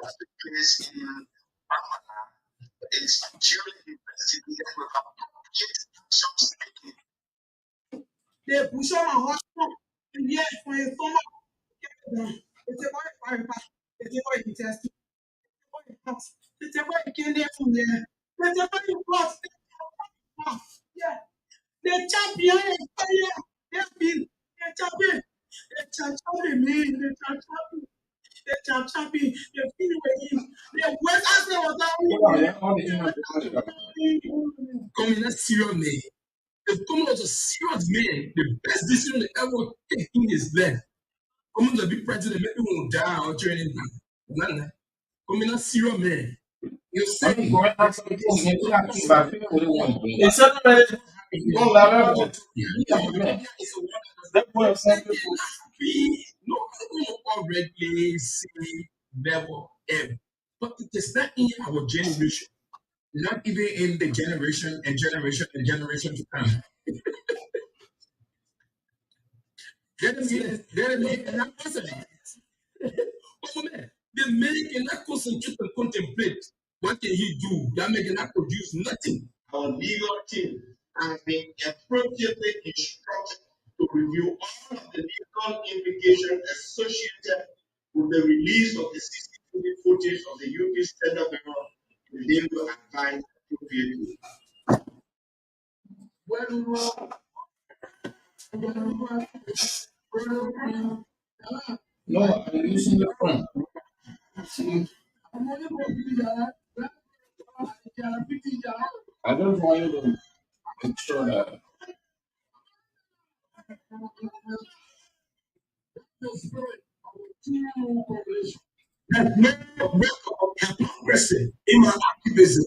That's the place in Bamana. It's during the investigated with appropriate actions taken. They push on my husband, and yet for a summer, it's a boy fire, it's a boy test, it's a boy can't get from there. It's a boy plus, yeah, the champion is fire, they've been, the champion, the champion, the feel with him, the West Africa was out. Come in, that's serious, man. If Common was a serious man, the best decision they ever taken is left. Common to be president, maybe won't die or turn it down. None. Common a serious man. You say it's not no already see never ever. But it is not in our generation. Not even in the generation and generation and generation to come. That mean, and I'm president. Oh man, the man cannot concentrate and contemplate. What can he do? That man cannot produce nothing. Our legal team has been appropriately instructed to review all of the legal implications associated with the release of the CCTV footage of the UP's tender barrel. They will advise appropriately. No, I'm using the phone. I don't want you to make sure that. There's no record of hypocrisy in my activism.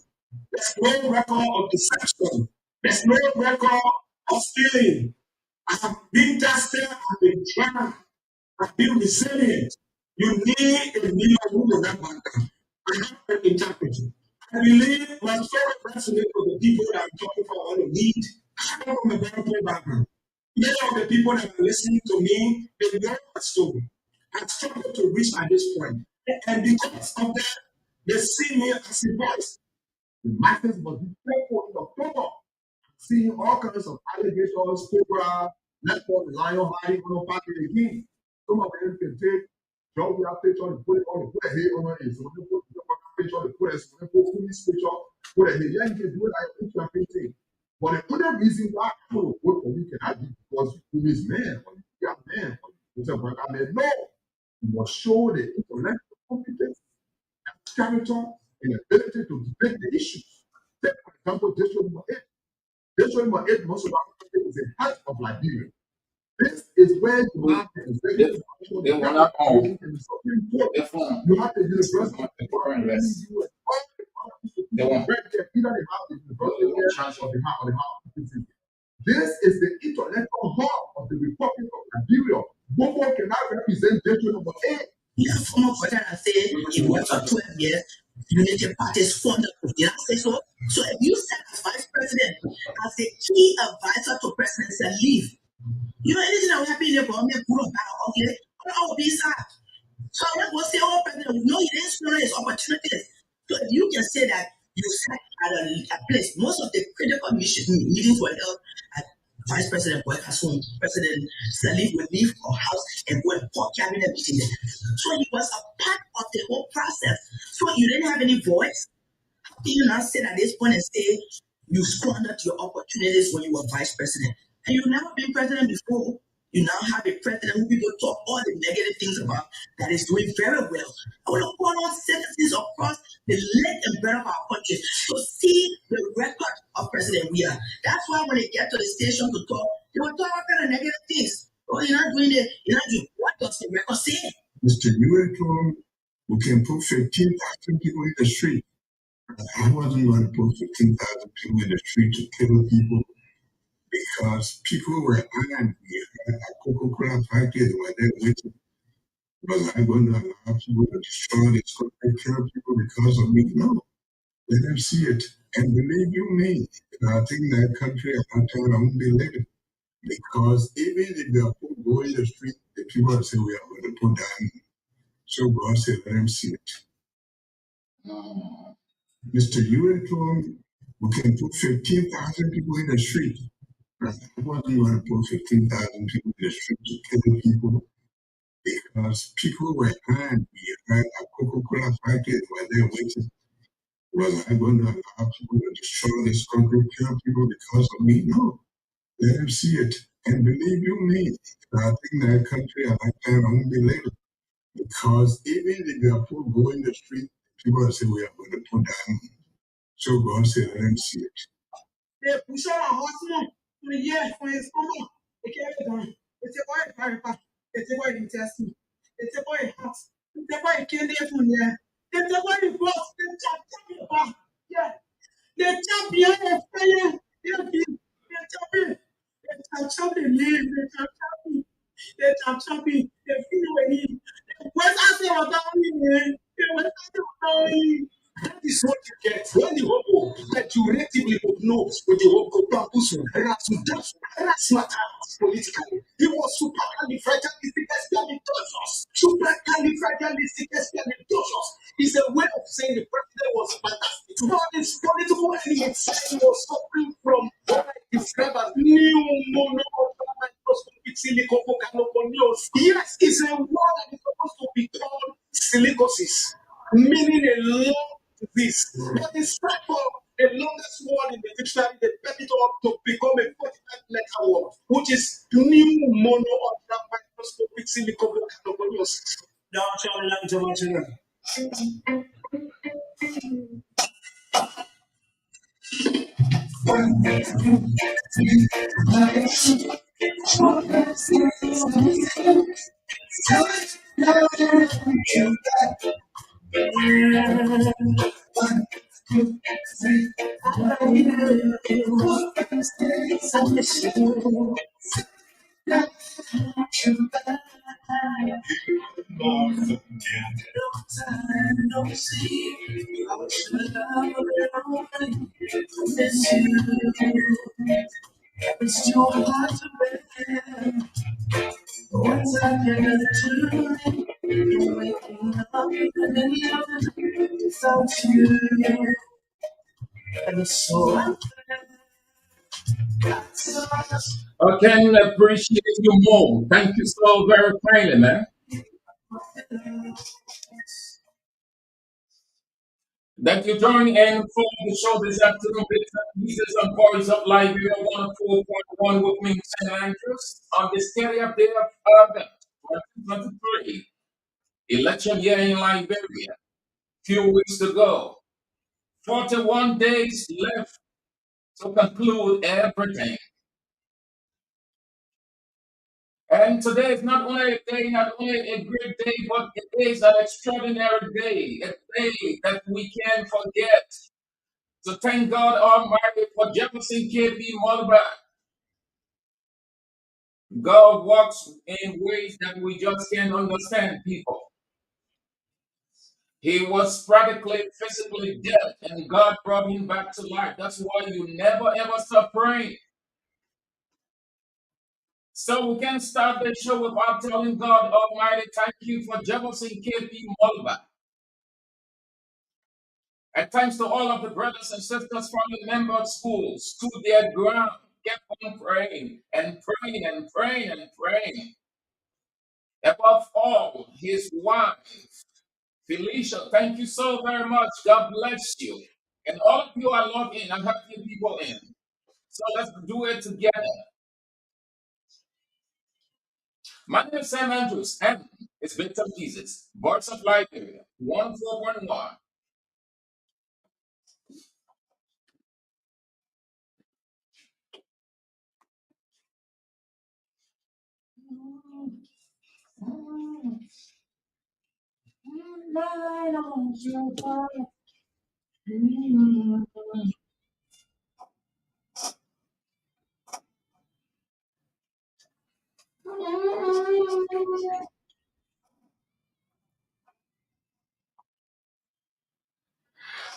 There's no record of deception. There's no record of stealing. I have been tested, I've been tried, I've been resilient. You need a leader who will not back down. I have an integrity. I believe my story resonates with the people that I'm talking for on the lead. I come from a very poor background. Many of the people that are listening to me, they know my story. I've struggled to reach at this point. And because of that, they see me as a voice. The masses must be careful in October. Seeing all kinds of allegations, cobra, leopard, lion hiding on a party again. Some of them can take drop their picture and put it on, put a head on it. So when you put the picture, they put a police picture, put a head. Yeah, you can do it like picture and painting. But the other reason why I would work for me cannot be because you is man, or you are man, or you say, but I mean, no. You must show the intellectual competence, character, and ability to debate the issues. Take, for example, district number 8. District number 8, most of our is the heart of Liberia. This is where you have the executive function, the Supreme Court. You have the university, either they have the university or the house. This is the intellectual hub of the Republic of Liberia. Bobo cannot represent district number 8. Yeah, former president said he worked for 12 years. Unity Party's founder of the United States. So if you set as vice president as the key advisor to President Salif, you know anything that will happen in the government, put on that ugly, I will be sad. So I'm not going to say, oh, president, no, he didn't spend his opportunities. So if you can say that you sat at a place, most of the critical meetings were held at Vice President Boyka's home. President Salif would leave our house and go and for cabinet meeting there. So he was a part of the whole process. So you didn't have any voice. How can you not sit at this point and say you squandered your opportunities when you were vice president? And you've never been president before. You now have a president who people talk all the negative things about that is doing very well. I want to call on citizens across the length and breadth of our country to see the record of President Weah. That's why when they get to the station to talk, they will talk all kind of negative things. Oh, you're not doing it. You're not doing what does the record say? Mr. Weah told we can put 15,000 people in the street. I wasn't going to put 15,000 people in the street to kill people. Because people were angry at Coca-Cola factory when they went to, was I going to allow people to destroy this country, kill people because of me? No. Let them see it. And believe you me, I think that country at that time I won't be living. Because even if they go in the street, the people will say we are going to put down So God said, let him see it. Mr. Ewan told me we can put 15,000 people in the street. I wasn't going to put 15,000 people in the street to kill people because people were angry. Right? A Coca-Cola factory were there waiting. Was I going to allow people to destroy this country, kill people because of me? No. Let them see it. And believe you me, I think that country at that time I won't be later. Because even if you are poor, go in the street, people will say we are going to put down. So God said, let them see it. They push on a horseman for a year for his stomach. They carry down. It's a boy paripa. It's a boy in testing. It's a boy hot. It's a boy candy from here. It's a boy boss. It's a champion. Yeah. The champion of fire. The champion. The champion. The champion. The champion. The feeling. What's happening about me? What's happening about me? That is what you get when the hope that you relatively know with the hope of Bambus harass matters politically. He was supercalifragilisticexpialidocious. Supercalifragilisticexpialidocious is a way of saying the president was fantastic. Now his political enemy saying was suffering from what I describe as microscopic silicovolcanoconiosis. Yes, it's a word that is supposed to be called silicosis, meaning a long disease. But instead of the longest word in the dictionary, they set it up to become a 45-letter word, which is microscopic silicovolcanoconiosis. I can appreciate you more. Thank you so very kindly, man. That you join in for the show this afternoon. Bits and pieces and Voice of Liberia 104.1 with me, St. Andrews, on this 30th day of August 2023, election year in Liberia. Few weeks to go. 41 days left to conclude everything. And today is not only a day, not only a great day, but it is an extraordinary day, a day that we can't forget. So thank God Almighty for Jefferson K.B. Mulbach. God works in ways that we just can't understand, people. He was practically physically dead, and God brought him back to life. That's why you never ever stop praying. So we can start the show without telling God Almighty, thank you for Jefferson K.B. Mulbach. And thanks to all of the brothers and sisters from the member schools, stood their ground, kept on praying and praying and praying and praying. Above all, his wife, Felicia, thank you so very much. God bless you. And all of you are logged in. I have few people in. So let's do it together. My name is Sam Andrews, and it's Victor Jesus, Voice of Liberia, 1411.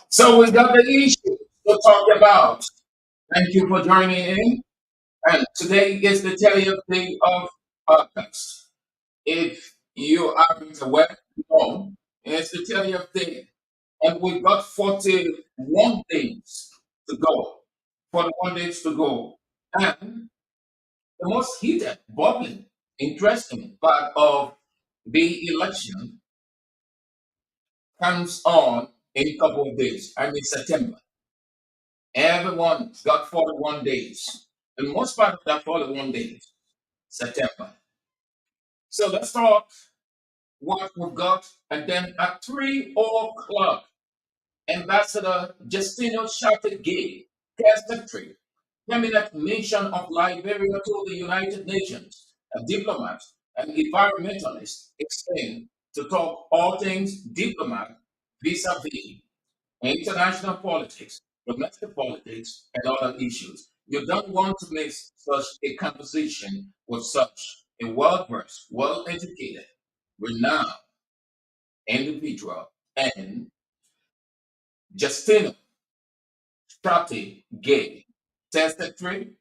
So we got the issue to talk about. Thank you for joining in. And today is the 30th day of August. If you aren't aware, No, it's the 30th day. And we got 41 days to go. 41 days to go. And the most heated, bubbling, interesting part of the election comes on in a couple of days. I mean, September. Everyone's got 41 days. The most part of that 41 days, September. So let's talk what we've got. And then at 3 o'clock, Ambassador Justino shouted gay, secretary, permanent mission of Liberia to the United Nations, a diplomat and environmentalist, explained to talk all things diplomat vis-a-vis international politics, domestic politics, and other issues. You don't want to mix such a conversation with such a well-versed, well-educated, renowned individual and Justino Strati Gay, Secretary,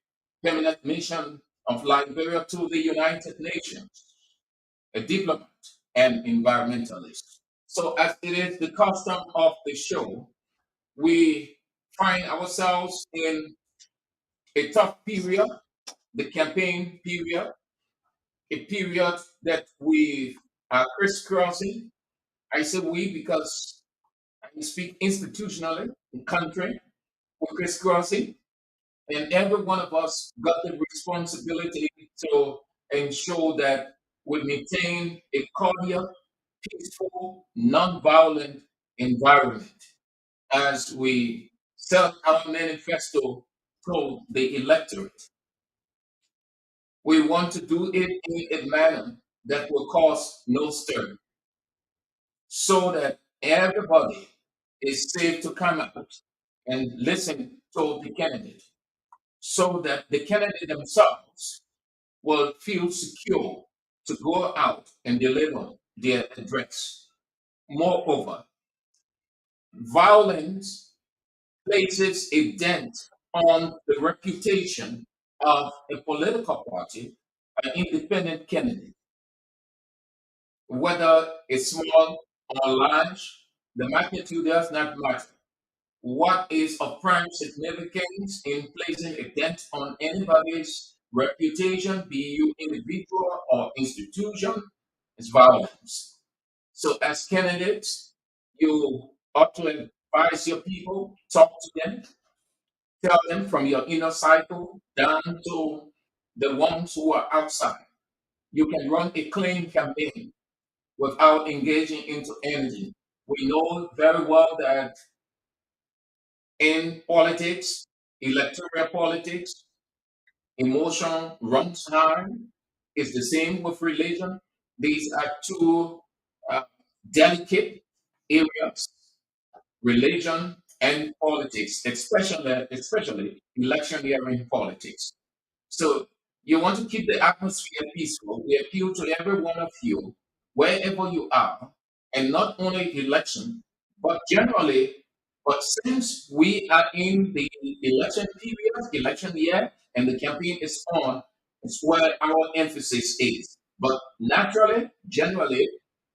Permanent Mission of Liberia to the United Nations, a diplomat and environmentalist. So, as it is the custom of the show, we find ourselves in a tough period, the campaign period, a period that we are crisscrossing. I say we because I speak institutionally, in country, we're crisscrossing. And every one of us got the responsibility to ensure that we maintain a cordial, peaceful, non-violent environment as we set our manifesto to the electorate. We want to do it in a manner that will cause no stir, so that everybody is safe to come out and listen to the candidate, so that the candidate themselves will feel secure to go out and deliver their address. Moreover, violence places a dent on the reputation of a political party, an independent candidate, whether it's small or large, the magnitude does not matter. What is of prime significance in placing a dent on anybody's reputation, be you individual or institution, is violence. So, as candidates, you ought to advise your people, talk to them, tell them from your inner cycle down to the ones who are outside. You can run a clean campaign without engaging into anything. We know very well that in politics, electoral politics, emotion runs high. It's the same with religion. These are two uh, delicate areas, religion and politics, especially electioneering politics. So you want to keep the atmosphere peaceful. We appeal to every one of you, wherever you are, and not only election, but generally. But since we are in the election period, election year, and the campaign is on, it's where our emphasis is. But naturally, generally,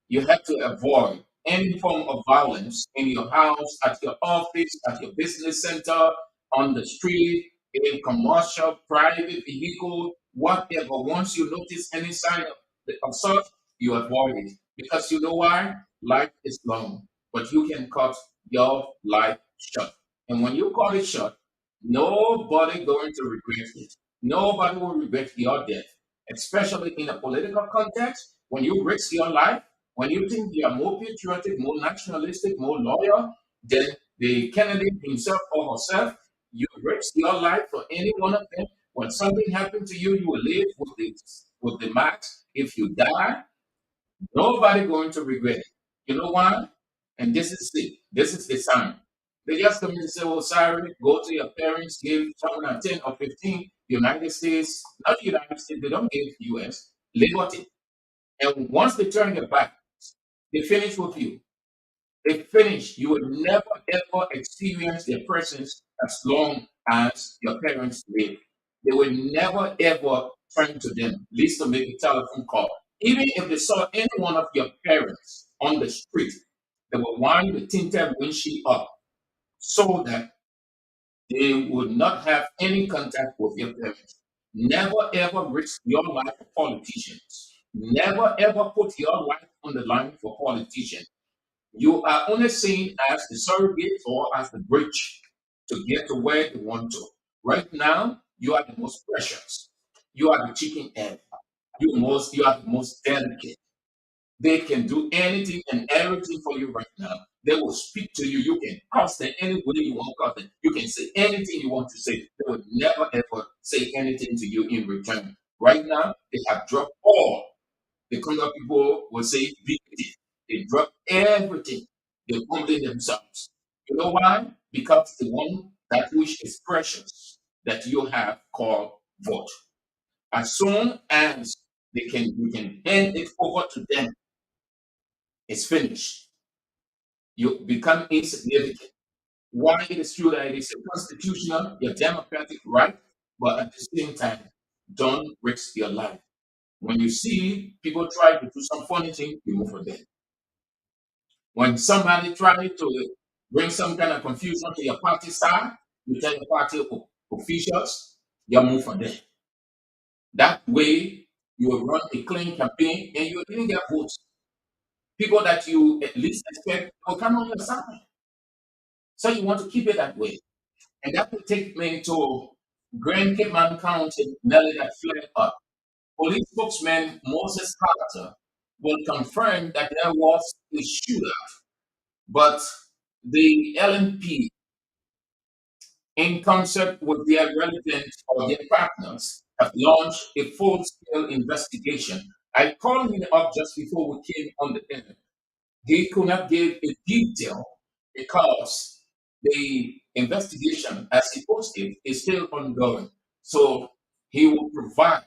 you have to avoid any form of violence in your house, at your office, at your business center, on the street, in commercial, private vehicle, whatever. Once you notice any sign of such, you avoid it. Because you know why? Life is long, but you can cut your life short. And when you cut it short, nobody going to regret it. Nobody will regret your death, especially in a political context. When you risk your life, when you think you are more patriotic, more nationalistic, more loyal than the candidate himself or herself, you risk your life for any one of them. When something happened to you, you will live with the max. If you die, nobody going to regret it. You know why? And this is it. This is the sign. They just come in and say, "Oh, sorry, go to your parents, give someone a 10 or 15." United States, not United States, they don't give US liberty. And once they turn their back, they finish with you. They finish. You will never ever experience their presence as long as your parents live. They will never ever turn to them, at least to make a telephone call. Even if they saw any one of your parents on the street, they would wind the tinted windshield up so that they would not have any contact with your parents. Never ever risk your life for politicians. Never ever put your life on the line for politicians. You are only seen as the surrogate or as the bridge to get to where you want to. Right now, you are the most precious. You are the chicken egg. You are the most delicate. They can do anything and everything for you right now. They will speak to you. You can curse them any way you want to curse them. You can say anything you want to say. They will never ever say anything to you in return. Right now, they have dropped all. The Congo people will say victim. They drop everything. They humble themselves. You know why? Because the one that which is precious that you have called vote. As soon as you can hand it over to them, it's finished. You become insignificant. Why it is true that it is a constitutional, your democratic right, but at the same time, don't risk your life. When you see people try to do some funny thing, you move for them. When somebody try to bring some kind of confusion to your party side, you tell your party officials, you move for them. That way, you will run a clean campaign and you will even get votes. People that you at least expect will come on your side. So you want to keep it that way. And that will take me to Grand Cape County, Nelly that fled up. Police spokesman Moses Carter will confirm that there was a shootout, but the LNP, in concert with their relevant or their partners, have launched a full-scale investigation. I called him up just before we came on the air. He could not give a detail because the investigation, as he posted, is still ongoing. So he will provide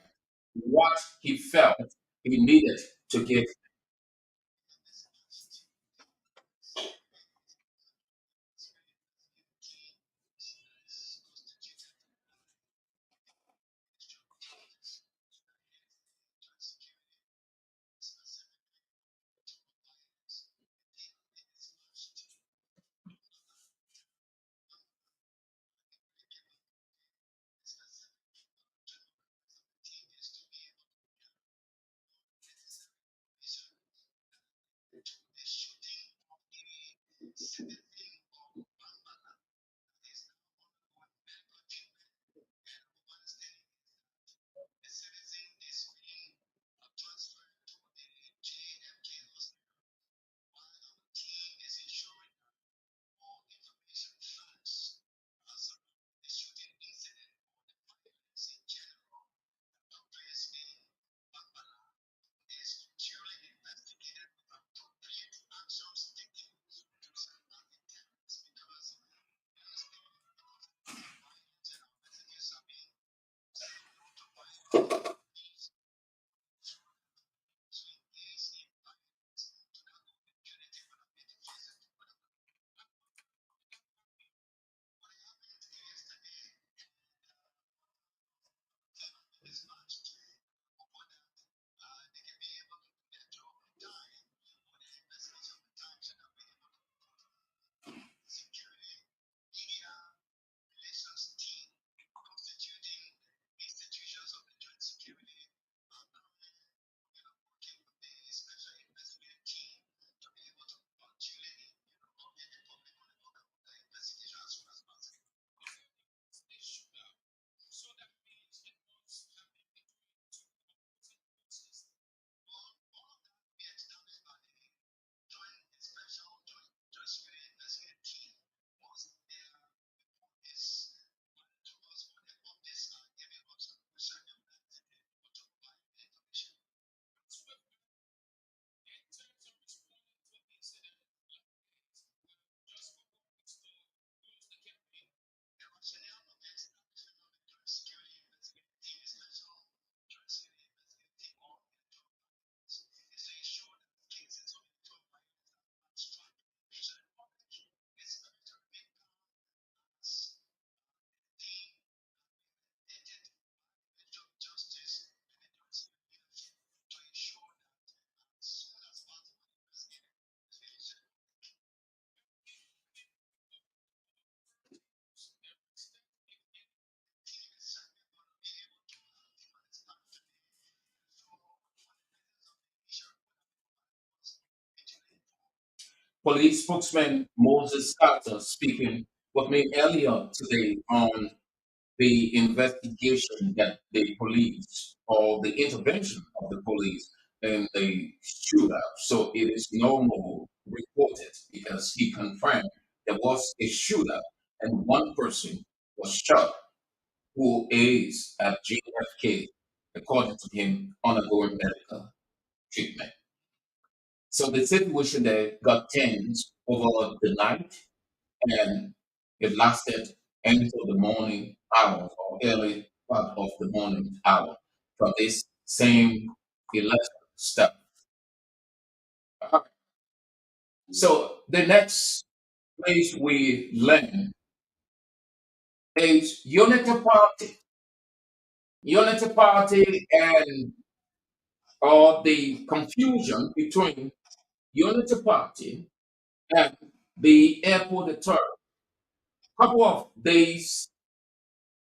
what he felt he needed to give. Police spokesman Moses Carter speaking with me earlier today on the investigation that the police or the intervention of the police in the shootout. So it is no more reported because he confirmed there was a shootout and one person was shot who is at JFK, according to him, undergoing medical treatment. So the situation there got tense over the night and it lasted until the morning hours or early part of the morning hour from this same election stuff. Uh, So the next place we learn is Unity Party. Unity Party and or the confusion between Unity Party and the airport authority. Couple of days,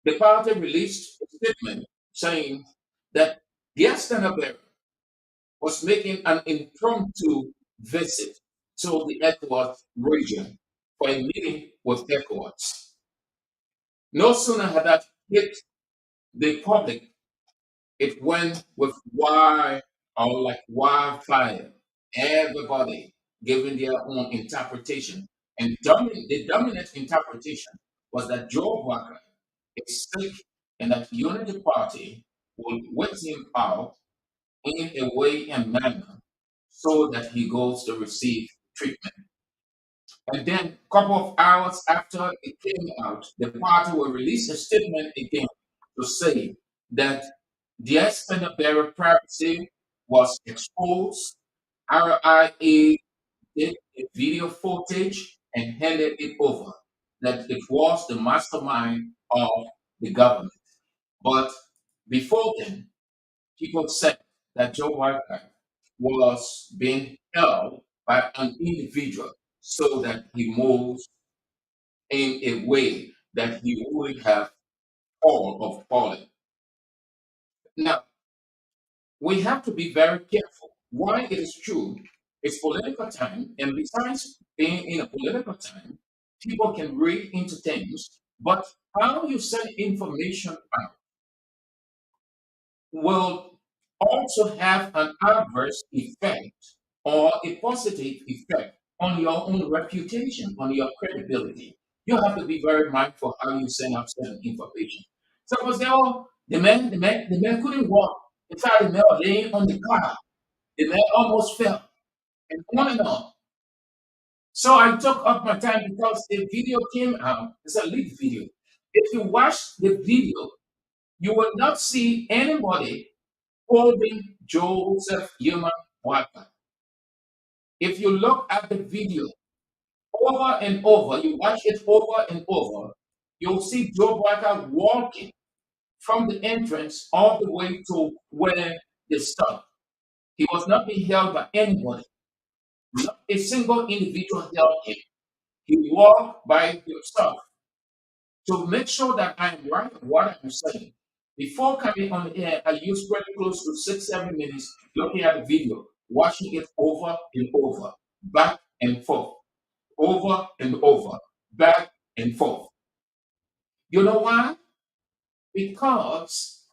the party released a statement saying that the was making an impromptu visit to the ECOWAS region for a meeting with ECOWAS. No sooner had that hit the public, it went with wire or like wildfire. Everybody giving their own interpretation. And the dominant interpretation was that Joe Walker is sick and that Unity Party will wait him out in a way and manner so that he goes to receive treatment. And then a couple of hours after it came out, the party will release a statement again to say that the Espana privacy was exposed. RIA did a video footage and handed it over. That it was the mastermind of the government. But before then, people said that Joe Walker was being held by an individual so that he moves in a way that he would have all of fallen. Now, we have to be very careful. Why it is true, it's political time, and besides being in a political time, people can read into things, but how you send information out will also have an adverse effect or a positive effect on your own reputation, on your credibility. You have to be very mindful how you send out certain information. Suppose the man couldn't walk. In fact, the man was laying on the car. The man almost fell, and on and on. So I took up my time because the video came out. It's a leaked video. If you watch the video, you will not see anybody holding Joseph Human Walker. If you look at the video over and over, you watch it over and over, you'll see Joe Walker walking from the entrance all the way to where they stopped. He was not being held by anybody. Not a single individual held him. He walked by himself. To make sure that I'm right in what I'm saying, before coming on the air, I used pretty close to 6, 7 minutes looking at the video, watching it over and over, back and forth, over and over, back and forth. You know why? Because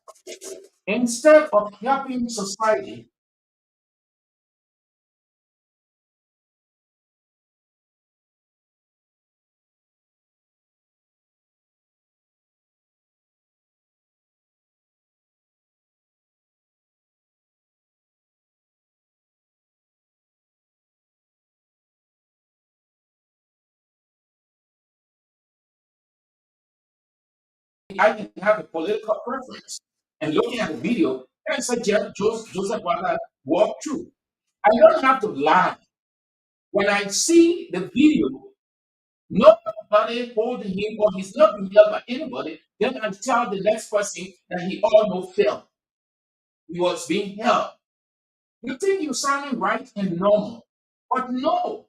instead of helping society, I can have a political preference. And looking at the video, and suggest Joseph Butler walked through. I don't have to lie. When I see the video, nobody holding him or he's not being held by anybody, then I tell the next person that he almost fell. He was being held. You think you're sounding right and normal, but no,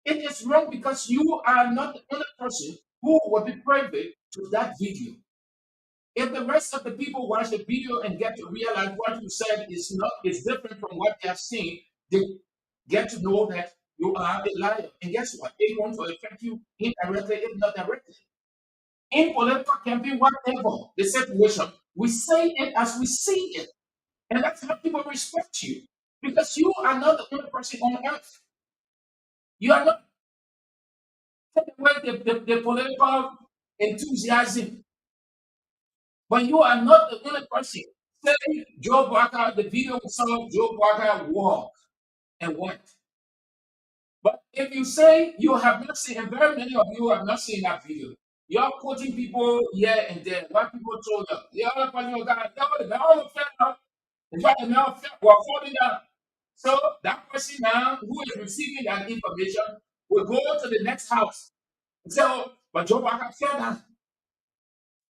it is wrong because you are not the only person who will be privy to that video. If the rest of the people watch the video and get to realize what you said is different from what they have seen, they get to know that you are a liar. And guess what? It going to affect you indirectly, if not directly. In political campaign, whatever the situation, we say it as we see it. And that's how people respect you. Because you are not the only person on earth. You are not taking away the political enthusiasm. But you are not the only person. Say Joe Barker, the video we saw Joe Barker walk and went. But if you say you have not seen, and very many of you have not seen that video, you're quoting people here and there. What people told you, the other person was that they all fell out. In fact, they now were falling down. So that person now who is receiving that information will go to the next house and say, oh, but Joe Barker fell down.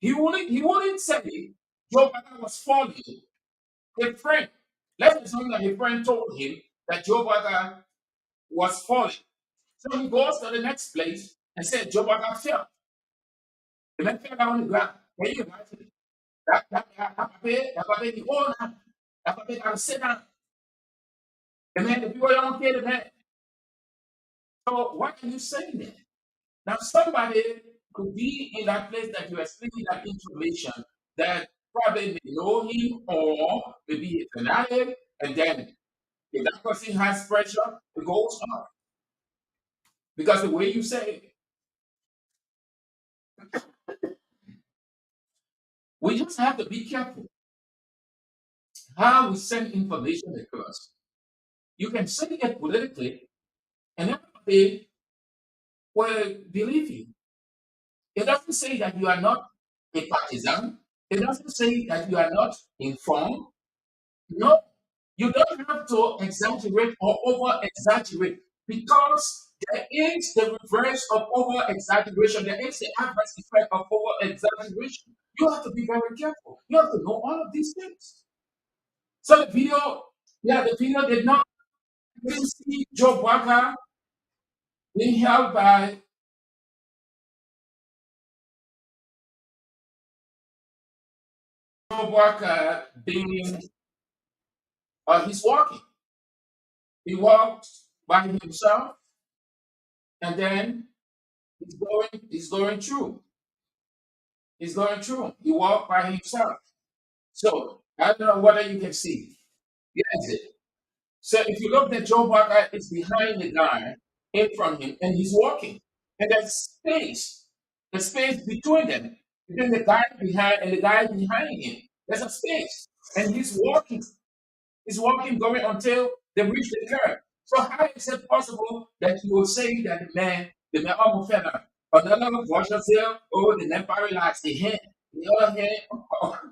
He wouldn't say Joe Barker was falling. A friend, let's assume that a friend told him that Joe Barker was falling. So he goes to the next place and said, Joe Barker fell. The man fell down on the ground. Can you imagine? That oh, that got to sit down. The man, the people don't care the man. So why are you saying that? Now somebody could be in that place that you are speaking that information that probably may know him or maybe a fanatic, and then if that person has pressure, it goes up. Because the way you say it, we just have to be careful how we send information across. You can say it politically, and everybody will believe you. It doesn't say that you are not a partisan. It doesn't say that you are not informed. No, you don't have to exaggerate or over exaggerate because there is the reverse of over exaggeration. There is the adverse effect of over exaggeration. You have to be very careful. You have to know all of these things. So the video, yeah, the video did not really see Joe Barker being held by Joe Barker being, he's walking. He walked by himself and then he's going through. He's going through. He walked by himself. So I don't know whether you can see. Yes, it. So if you look at Joe Barker is behind the guy in front of him and he's walking. And there's space. The space between them. Between the guy behind and the guy behind him. There's a space. And he's walking. He's walking going until they reach the curb. So how is it possible that you will say that the man almost fell down? Another version say, oh, the man paralyzed the hand. The other hand,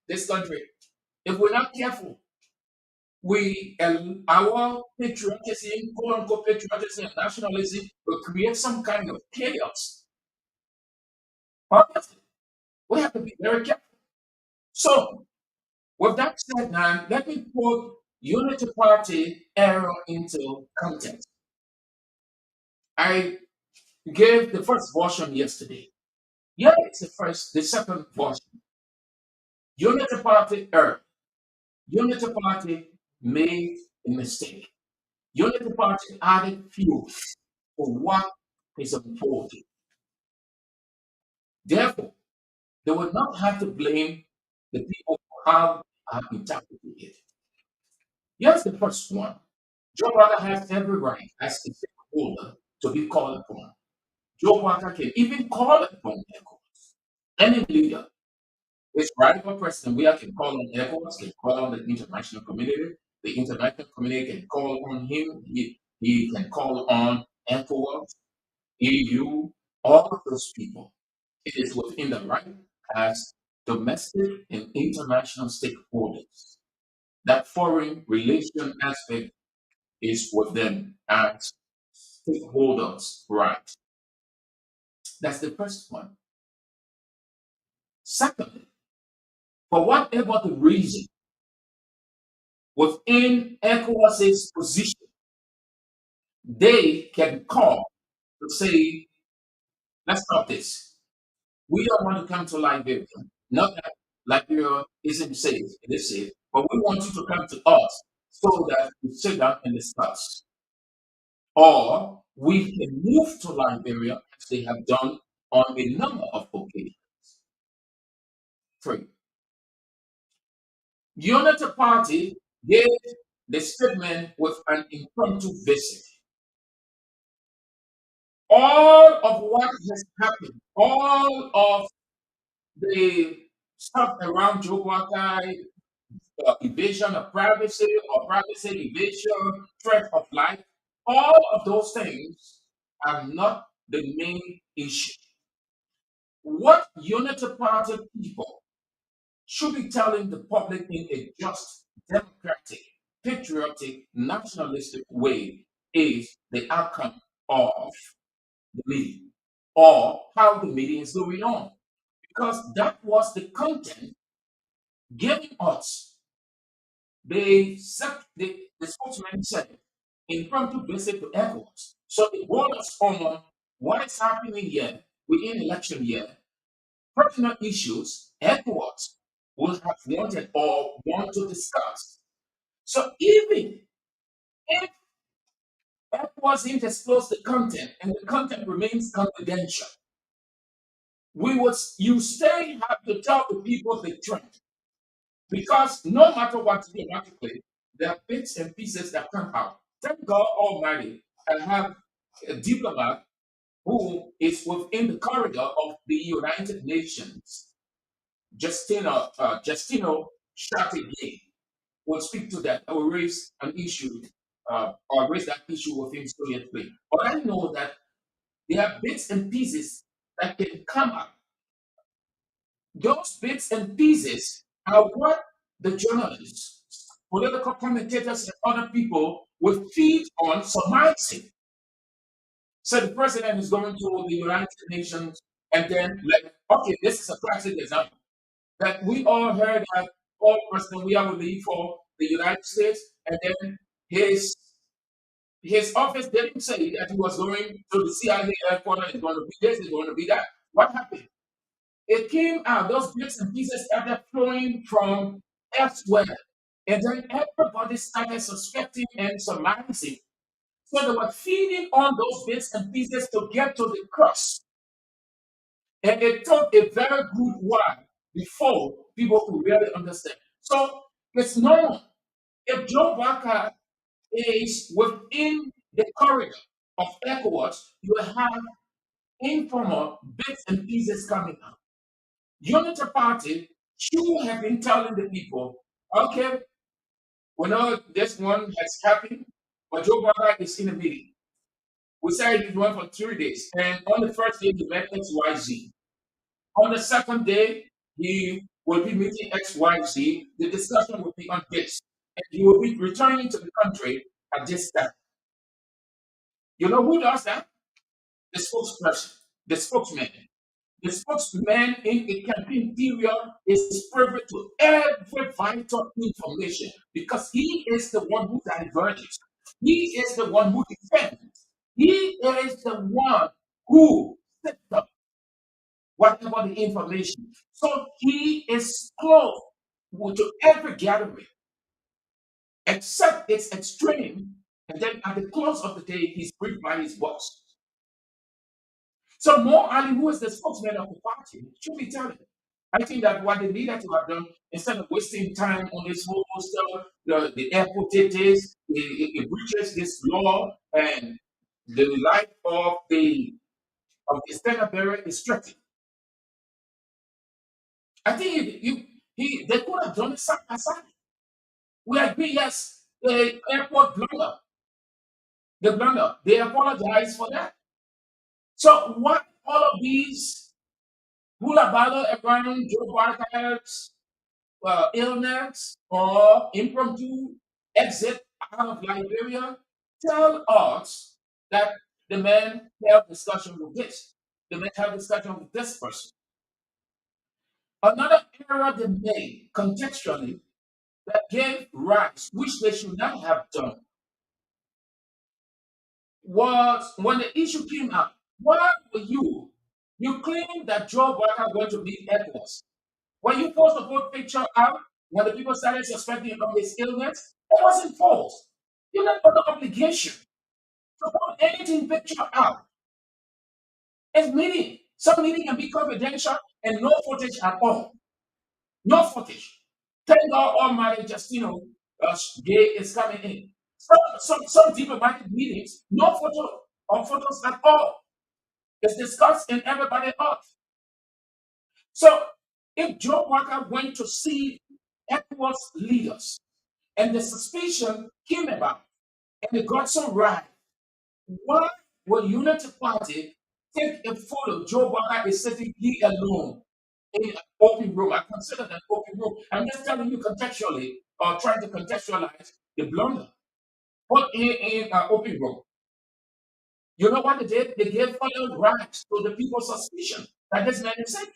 this country. If we're not careful, our patriotism, quote unquote patriotism, nationalism will create some kind of chaos. Honestly, we have to be very careful. So, with that said, now let me put Unity Party error into context. I gave the first version yesterday. Yeah, it's the second version. Unity Party error. Unity Party made a mistake. Unity Party added fuel for what is unfolding. Therefore, they would not have to blame the people for how they have interpreted it. Here's the first one. Joe Barker has every right as a stakeholder to be called upon. Joe Barker can even call upon ECOWAS. Any leader, his rival president, we can call on ECOWAS, can call on the international community. The international community can call on him. He can call on ECOWAS, EU, all of those people. It is within the right as domestic and international stakeholders. That foreign relation aspect is with them as stakeholders, right? That's the first one. Secondly, for whatever the reason, within ECOWAS's position, they can call to say, let's stop this. We don't want to come to Liberia. Not that Liberia isn't safe, it is safe, but we want you to come to us so that we sit down and discuss. or we can move to Liberia as they have done on a number of occasions. Three, Unity Party gave the statement with an impromptu visit. All of what has happened, all of the stuff around Joe Wakai, evasion of privacy or privacy evasion, threat of life, all of those things are not the main issue. What Unity Party people should be telling the public in a just, democratic, patriotic, nationalistic way is the outcome of the meeting or how the meeting is going on. Because that was the content giving us the spokesman said impromptu visit to airports. So it was on what is happening here within election year, pertinent issues airports will have wanted or want to discuss. So even if airports didn't disclose the content and the content remains confidential, you still have to tell the people the truth. Because no matter what, theoretically, there are bits and pieces that come out. Thank God Almighty, I have a diplomat who is within the corridor of the United Nations. Justino Strategy will speak to that. I will raise an issue, or raise that issue with him immediately. But I know that there are bits and pieces that can come up. Those bits and pieces are what the journalists, political commentators, and other people will feed on surmising. So the president is going to the United Nations, and then, like, okay, this is a classic example that we all heard that all President Weah will leave for the United States, and then his his office didn't say that he was going to the CIA headquarters. It's going to be this, it's going to be that. What happened? It came out, those bits and pieces started flowing from elsewhere. And then everybody started suspecting and surmising. So they were feeding on those bits and pieces to get to the crux. And it took a very good while before people could really understand. So it's normal. If Joe Barker is within the corridor of ECOWAS, you will have informal bits and pieces coming out. Unity Party should have been telling the people, okay, we know this one has happened, but Joe Biden is in a meeting. We said he's going for 3 days. And on the first day, he met XYZ. On the second day, he will be meeting XYZ. The discussion will be on this. And he will be returning to the country at this time. You know who does that? The spokesperson, the spokesman. The spokesman in a campaign period is privy to every vital information because he is the one who diverges. He is the one who defends. He is the one who sets up whatever the information. So he is close to every gathering except its extreme. And then at the close of the day, he's briefed by his boss. So Mo Ali, who is the spokesman of the party, should be telling. I think that what they needed to have done, instead of wasting time on this whole stuff, the airport it breaches this law, and the life of the standard bearer is threatened. I think they could have done it side by side. We agree, yes, the airport blunder. They apologize for that. So what all of these hula battle around Joe Barker's illness or impromptu exit out of Liberia tell us that the man held discussion with this. The man held discussion with this person. Another error they made contextually that gave rise, which they should not have done, was when the issue came up. Why were you? You claim that Joe Barker went to meet Edwards. When you post the whole picture out, when the people started suspecting of his illness, it wasn't false. You had no obligation to put anything picture out. It's meeting. Some meeting can be confidential and no footage at all. No footage. Thank God Almighty Justino Gay is coming in. Some diplomatic meetings, no photo or photos at all. It's discussed in everybody else. So if Joe Walker went to see ECOWAS leaders and the suspicion came about and they got some right, why will Unity Party take a photo? Joe Walker is sitting here alone in an open room. I consider that open room. I'm just telling you contextually or trying to contextualize the blunder. But in an open room, you know what they did? They gave further rights to the people's suspicion that this man is sick.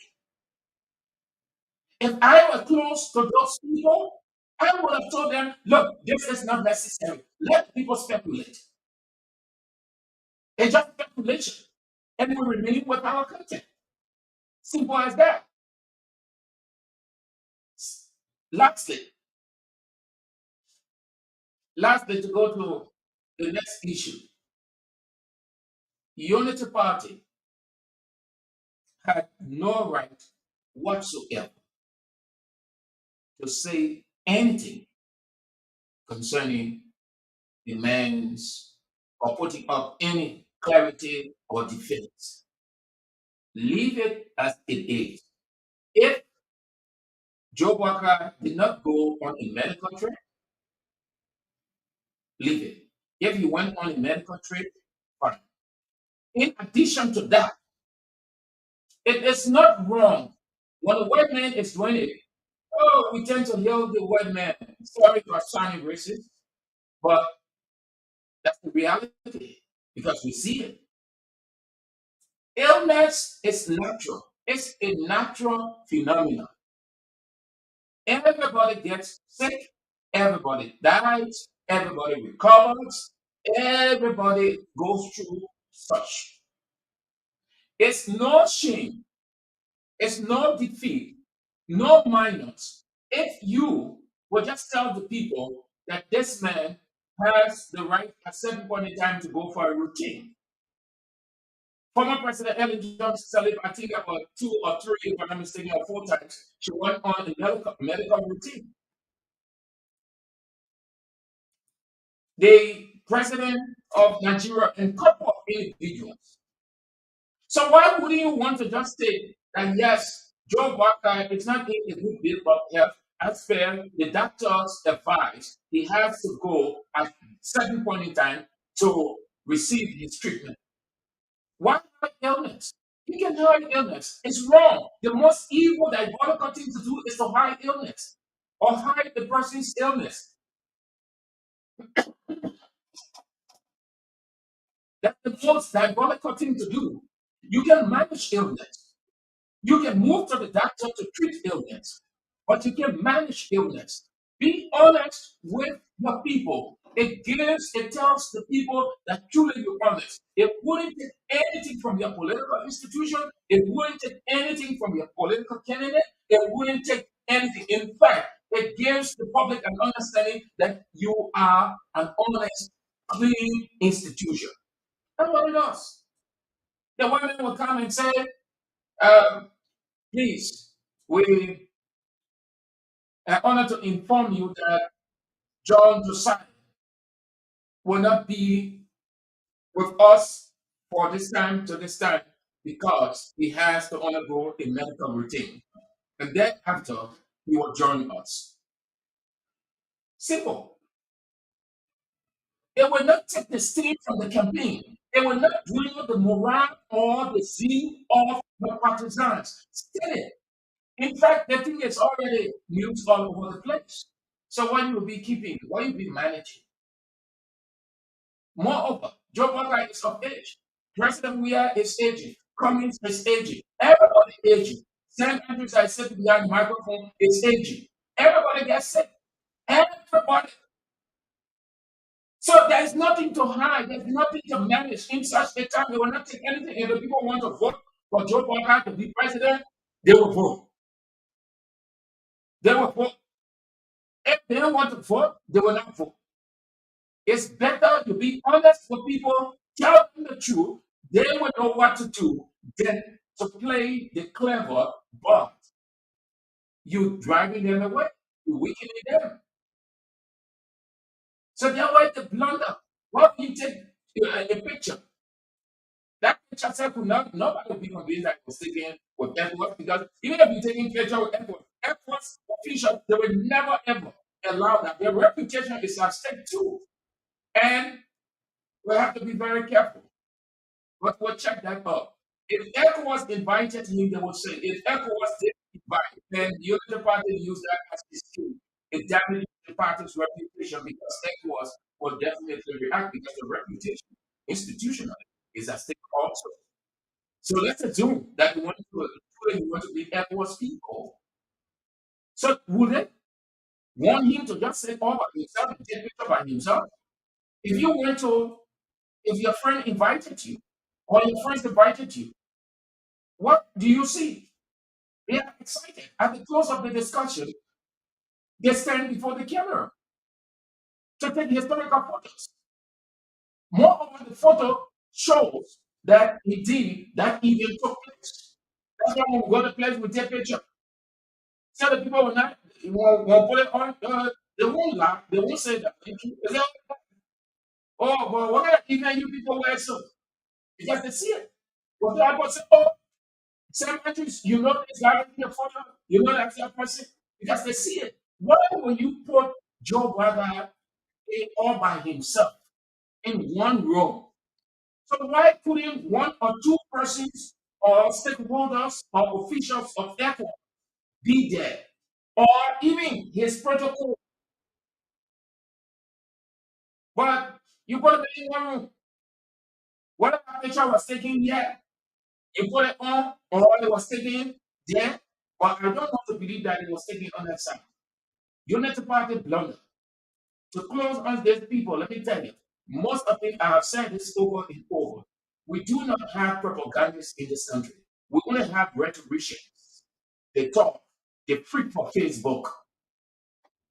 If I were close to those people, I would have told them, look, this is not necessary. Let people speculate. It's just speculation. And we remain with our content. Simple as that. Lastly, to go to the next issue. Unity Party had no right whatsoever to say anything concerning the man's or putting up any clarity or defense. Leave it as it is. If Joe Walker did not go on a medical trip, leave it. If he went on a medical trip, fine. In addition to that, it is not wrong when a white man is doing it. Oh, we tend to hail the white man. Sorry for sounding racist, but that's the reality because we see it. Illness is natural. It's a natural phenomenon. Everybody gets sick. Everybody dies. Everybody recovers. Everybody goes through such. It's no shame. It's no defeat. No minus. If you will just tell the people that this man has the right at certain point in time to go for a routine. Former President Ellen Johnson Sirleaf, I think about 2 or 3, if I'm not mistaken, or 4 times, she went on a medical routine. The president of Nigeria and a couple of individuals. So why wouldn't you want to just say that yes, Joe Walker is not in a good bit of health as per the doctor's advice, he has to go at certain point in time to receive his treatment. Why hide illness? You can hide illness. It's wrong. The most evil diabolical thing to do is to hide illness or hide the person's illness. That's the most diabolical thing to do. You can manage illness. You can move to the doctor to treat illness, but you can manage illness. Be honest with your people. It tells the people that truly you're honest. It wouldn't take anything from your political institution. It wouldn't take anything from your political candidate. It wouldn't take anything. In fact, it gives the public an understanding that you are an honest, clean institution. That's what it does. The women will come and say, um, please, we are honored to inform you that John Josiah will not be with us for this time to this time because he has to undergo a medical routine. And then after, he will join us. Simple. It will not take the steam from the campaign. It will not dwindle the morale or the zeal of the partisans. Still, in fact, the thing is already news all over the place. So why you be keeping? Why you be managing? Moreover, Joe Walker is of age. President Weah is aging. Cummings is aging. Everybody aging. Sam Andrews, I sit behind the microphone, is aging. Everybody gets sick. Everybody. So there is nothing to hide. There's nothing to manage. In such a time, they will not take anything. If the people want to vote for Joe Walker to be president, they will vote. They will vote. If they don't want to vote, they will not vote. It's better to be honest with people, tell them the truth. They will know what to do than to play the clever, but you driving them away, you weakening them. So that way the blunder. What you take a picture? That picture said could not nobody will be convinced that it was taken with Edwards because even if you're taking picture with Edwards officials, they will never ever allow that. Their reputation is at stake too. And we have to be very careful. But we'll check that out. If ECOWAS invited him, they would say, if ECOWAS did invite, then the other party used that as his tool. It damages the party's reputation because ECOWAS will definitely react because the reputation institutionally is at stake also. So let's assume that you want to be ECOWAS people. So would they want him to just say all by himself and take picture by himself? If you went to, if your friend invited you, or your friends invited you, what do you see? They are excited. At the close of the discussion, they stand before the camera to take historical photos. Moreover, the photo shows that indeed that event took place. That's why when we go to place, we take picture. So the people will not won't put it on. They won't laugh. They won't say that. Thank you. They say, oh, but what kind of event you people wear so? Because they see it. But people say, oh, Sam Andrews, you know this guy in the photo, you know that person, because they see it. Why will you put Joe Biden all by himself in one room? So why putting one or two persons or stakeholders or officials of ECHO be there? Or even his protocol, but you put it in one room. Whatever picture was taken here, you put it on, or it was taken there, but I don't want to believe that it was taken on that side. Unity Party blunder. To close on these people, let me tell you, most of it, I have said this over and over. We do not have propagandists in this country. We only have rhetoricians. They talk, they preach for Facebook.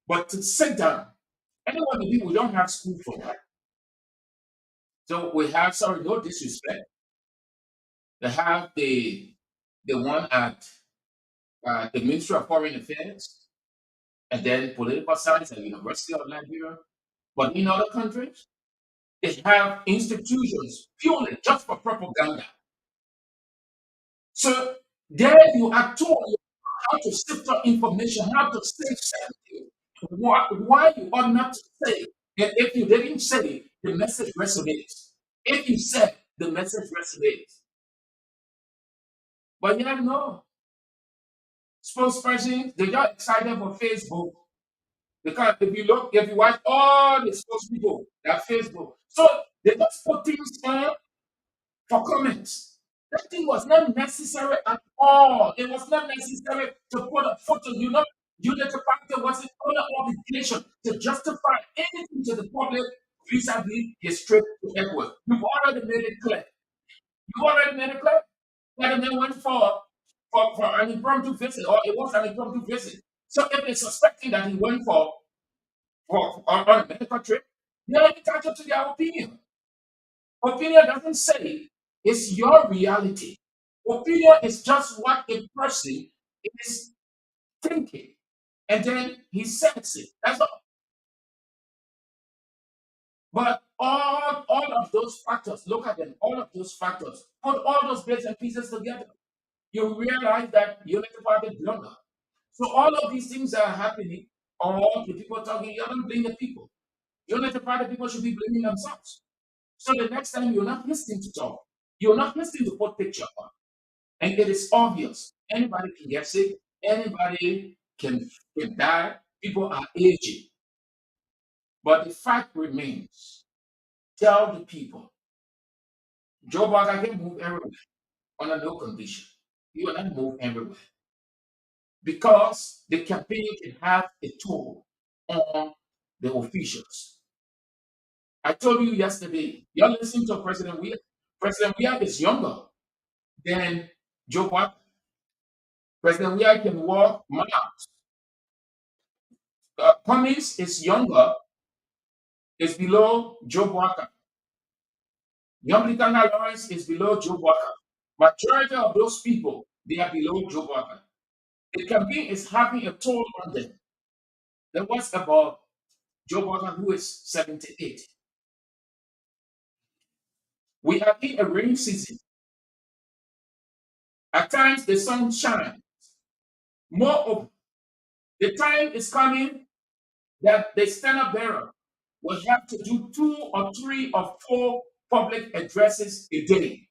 But to sit down, anyone we don't have school for that. So we have, sorry, no disrespect. They have the one at the Ministry of Foreign Affairs, and then political science at University of Liberia. But in other countries, they have institutions purely just for propaganda. So there you are told how to sift out information, how to say something, why you ought not to say. And if you didn't say, the message resonates. If you said, the message resonates. But yeah, no. Spokespersons, they got excited for Facebook. Because if you watch all the spokespeople, that Facebook. So they just put things on for comments. That thing was not necessary at all. It was not necessary to put a photo. You know, the factor wasn't under obligation to justify anything to the public vis-a-vis his trip to Edward. You've already made it clear. You already made it clear that the man went for an impromptu visit, or it was an impromptu visit. So if they're suspecting that he went on a medical trip, they're entitled to their opinion. Opinion doesn't say it's your reality. Opinion is just what a person is thinking. And then he says it. That's all. But all of those factors, look at them, all of those factors, put all those bits and pieces together. You realize that you're not part of blunder. So all of these things that are happening, all the people talking, you don't blame the people. You're not part of people should be blaming themselves. So the next time you're not listening to talk, you're not listening to put picture on. And it is obvious. Anybody can get sick, anybody can die, people are aging. But the fact remains, tell the people, Joe Biden can move everywhere on a no condition. You will not move everywhere. Because the campaign can have a toll on the officials. I told you yesterday, you're listening to President Weir. President Weir is younger than Joe Biden. President Weir can walk miles. Cummings is younger is below Joe Walker. Young Likanga Lawrence is below Joe Walker. Majority of those people, they are below Joe Walker. The campaign is having a toll on them. There was about Joe Walker, who is 78. We are in a rainy season. At times, the sun shines. More of the time is coming that the standard bearer will have to do 2 or 3 or 4 public addresses a day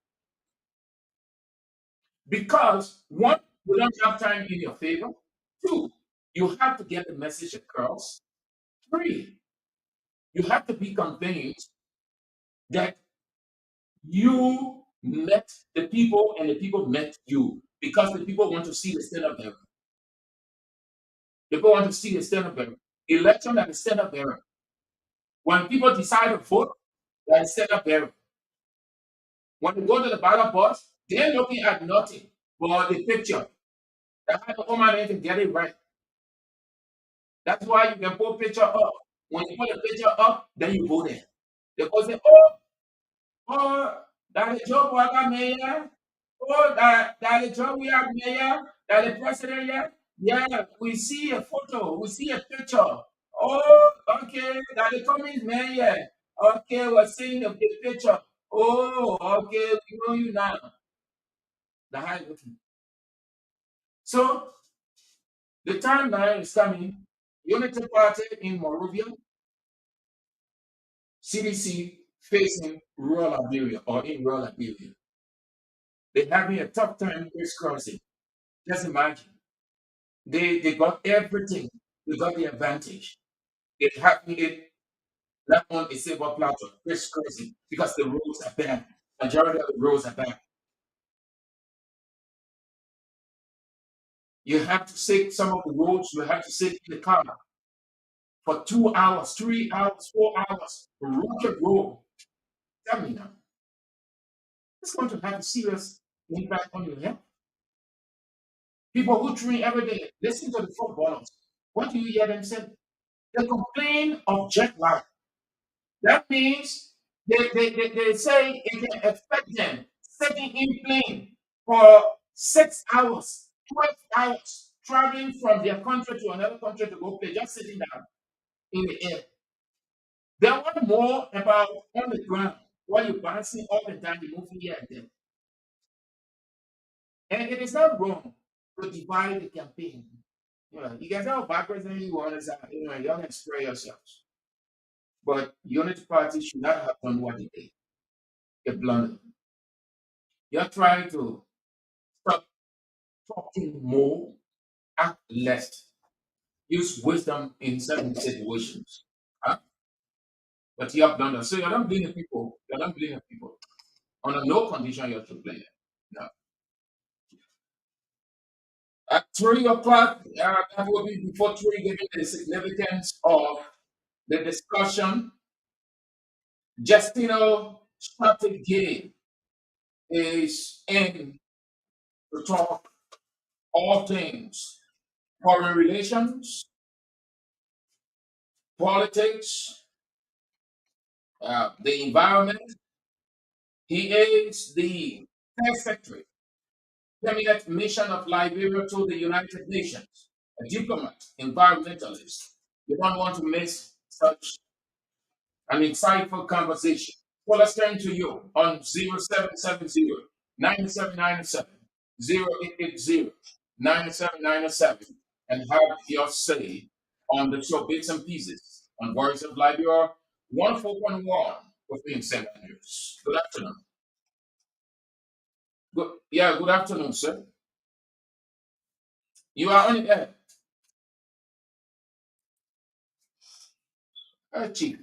because one, you don't have time in your favor. Two, you have to get the message across. Three, you have to be convinced that you met the people and the people met you because the people want to see the standard bearer. People want to see the standard bearer. Election that is standard bearer. When people decide to vote, that is standard bearer. When you go to the ballot box, they're looking at nothing but the picture. That's how the woman can get it right. That's why you can put picture up. When you put the picture up, then you vote it. They say, oh, that is Joe Walker mayor. Oh, that is Joe we are mayor. That is president here. Yeah, we see a photo. We see a picture. Oh, okay. That is Cummings mayor. Okay, we're seeing the picture. Oh, okay. We know you now. The high looking. So the timeline is coming. Unity Party in Morovia, CDC facing rural Liberia or in rural Liberia. They're having a tough time crisscrossing. Just imagine. They got everything. They got the advantage. They having it not on a silver platter, crisscrossing, because the roads are bad. Majority of the roads are bad. You have to sit some of the roads, you have to sit in the car for 2 hours, 3 hours, 4 hours. Rocket road. Tell me now. It's going to have a serious impact on your health. People who train every day, listen to the footballers. What do you hear them say? They complain of jet lag. That means they say it can affect them sitting in plane for 6 hours, 12 hours, traveling from their country to another country to go play, just sitting down in the air. They want more about on the ground while you're bouncing up and down, you moving here and there. And it is not wrong to divide the campaign. You can tell bad president you want is you don't spray yourselves. But Unity Party should not have done what they did. A blunder. You're trying to stop talking more, act less, use wisdom in certain situations. Huh? But you have blunder. So you're not blaming people. You're not blaming people. Under no condition you have to blame them. No. At 3 o'clock, that will be before 3, giving the significance of the discussion. Justino strategy is in to talk all things foreign relations, politics, the environment. He is the first secretary, cabinet mission of Liberia to the United Nations, a diplomat, environmentalist. You don't want to miss such an insightful conversation. Well, let's turn to you on 0770 9797 0880 9797 and have your say on the show Bits and Pieces on Voice of Liberia 104.1 within St. Andrews. Good afternoon. Good afternoon, sir. You are on the air. Chief.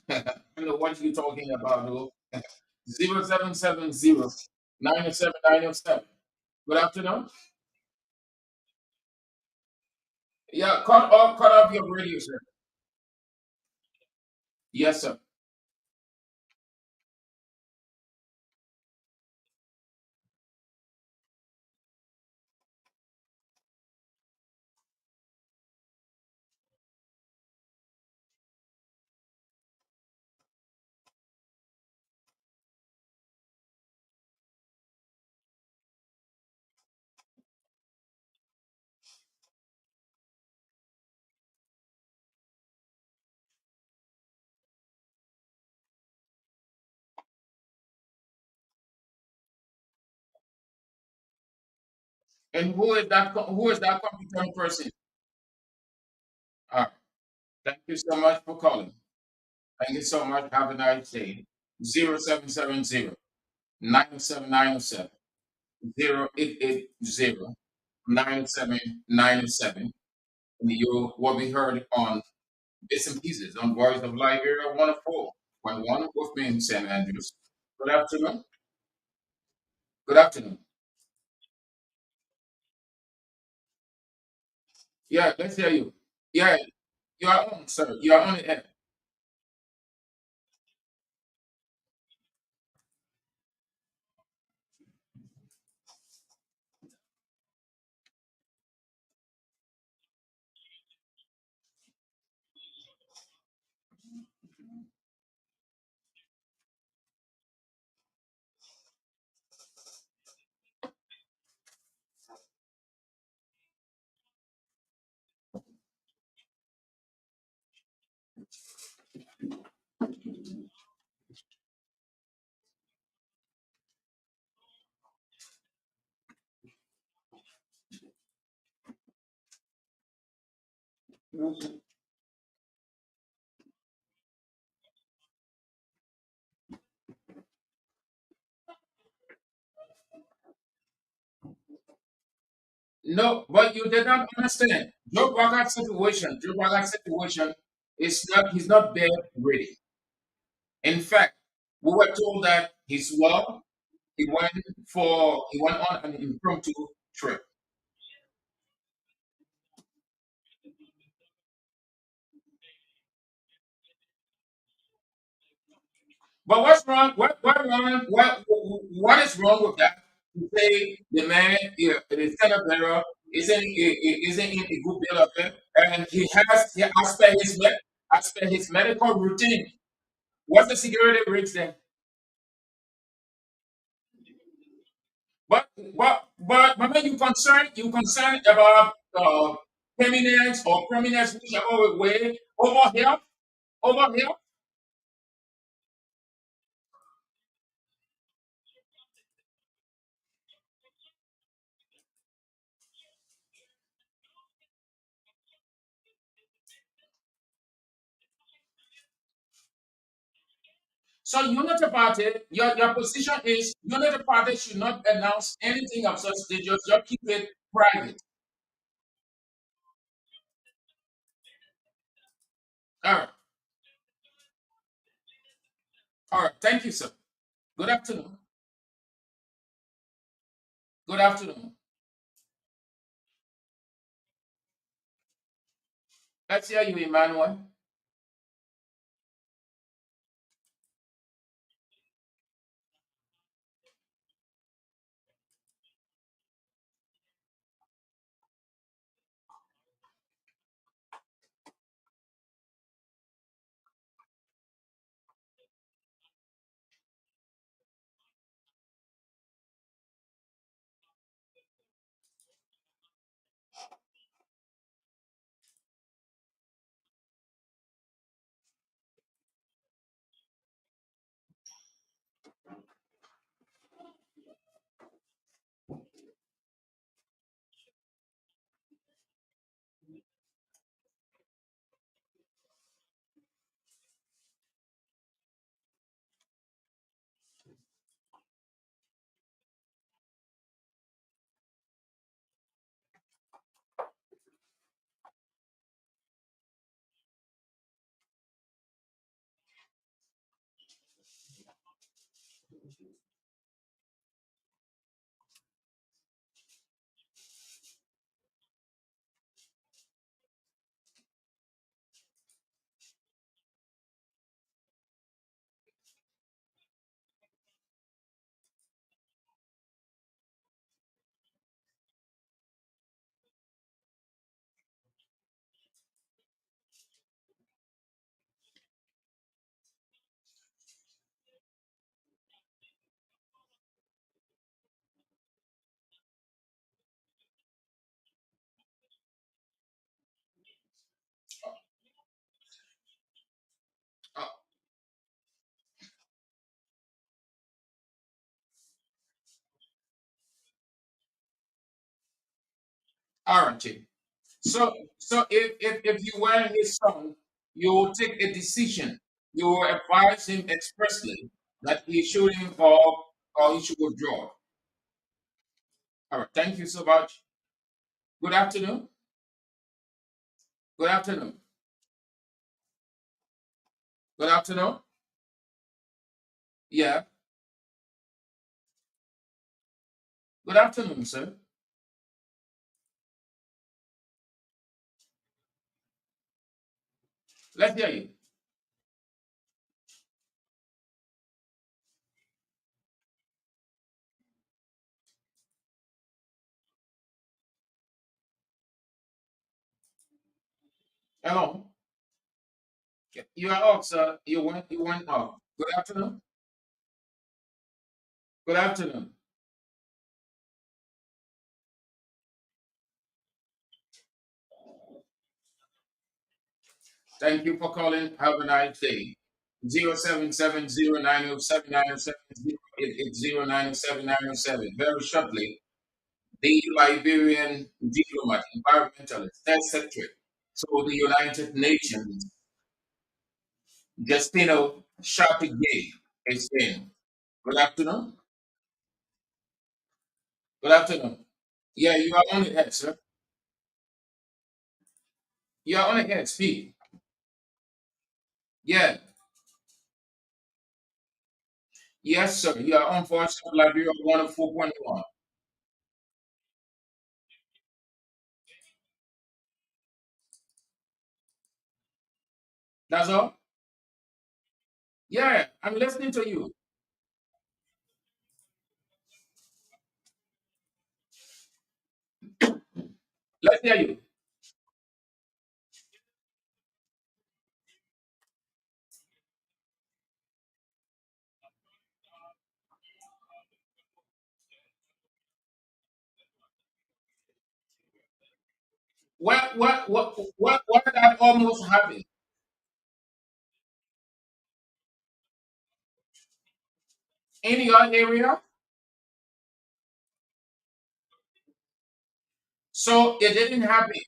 I don't know what you're talking about, though. 0770 9797. Good afternoon. Yeah, cut off your radio, sir. Yes, sir. And who is that? Who is that competent person? All right. Thank you so much for calling. Thank you so much. Have a nice day. 0770 907 0880 And you will be heard on Bits and Pieces on Voice of Liberia 104.1 with me in St. Andrews. Good afternoon. Good afternoon. Yeah, let's hear you. Yeah, you are on, sir. You are on the air. No, but you did not understand. Joe Baga's situation is not, he's not bed ready. In fact, we were told that he's well. He went on an impromptu trip. But what's wrong? What is wrong with that? To say the man, yeah, the center bearer, isn't in a good bill of health, and as per his medical routine. What's the security risk then? But you concerned about permanence or prominence whichever way over health. So Unity Party, your position is Unity Party should not announce anything of such. They just keep it private. All right, all right. Thank you, sir. Good afternoon. Good afternoon. Let's hear you, Emmanuel. aren't you? So if you were his son, you will take a decision. You will advise him expressly that he should involve or he should withdraw. All right. Thank you so much. Good afternoon. Good afternoon. Good afternoon. Yeah. Good afternoon, sir. Let's hear you. Hello. You are up, sir. You went up. Good afternoon. Good afternoon. Thank you for calling. Have a nice day. 0770907907088090790. Very shortly, the Liberian diplomat, environmentalist, third secretary to the United Nations, Justino Sharpigay, is in. Good afternoon. Good afternoon. Yeah, you are on the head, sir. You are on the head. Speak. Yeah. Yes, sir. You are on Voice of Liberia 104.1. That's all? Yeah, I'm listening to you. Let's hear you. What that almost happened in your area? So it didn't happen,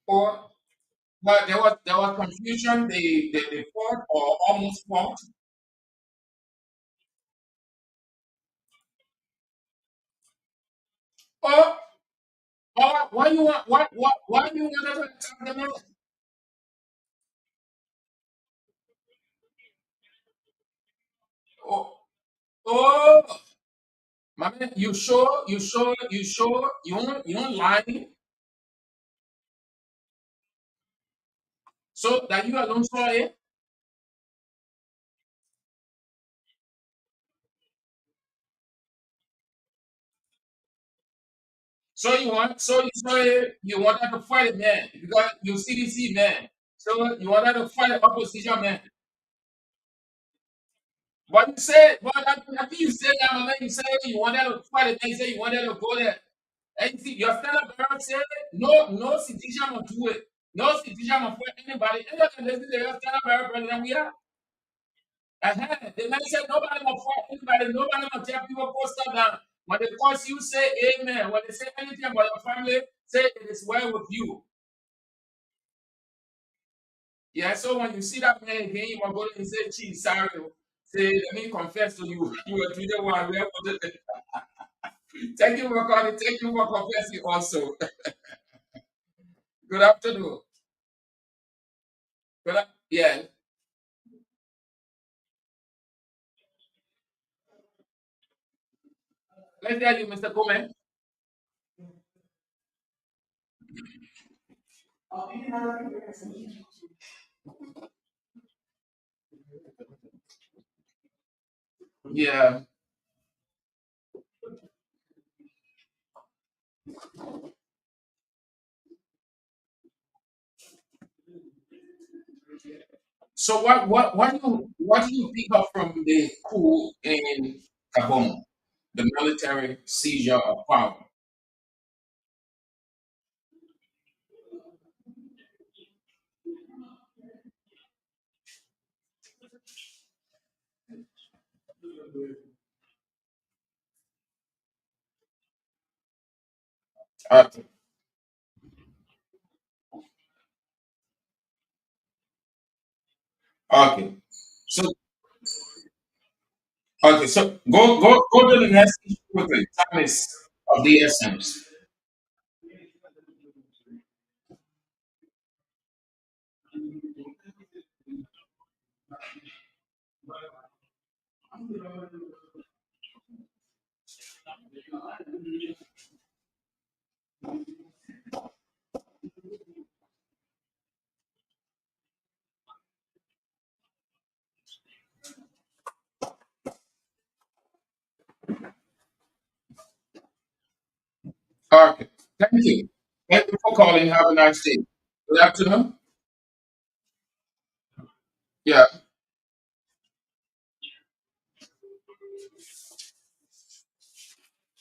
or but there was confusion. They fought or almost fought. Or why you want why you wanted to attack the man? Oh, oh, my man, you sure you don't lie so that you alone saw it. So you wanted to fight a man because you CDC man. So you wanted to fight an opposition man. But you said, but I think you said that, man. You said you wanted to fight a man. You said you wanted to go there. And you see, your stand-up parent said, no citizen will do it. No citizen will fight anybody. Anybody can listen to your stand-up parent president. We are. The man said nobody will fight anybody. Nobody will tell people post up down. When they curse you, say amen. When they say anything about your family, say it is well with you. Yeah, so when you see that man again, you will go and say, "Chief, sorry." Say, let me confess to you. You were doing the one. Thank you for calling. Thank you for confessing also. Good afternoon. Yeah. Let's tell you, Mr. Coleman. Yeah. So what do you pick up from the coup in Gabon, the military seizure of power? Okay. Okay. So okay. So go to the next issue quickly. Time is of the essence. Okay. Thank you. Thank you for calling. Have a nice day. Good afternoon. Yeah.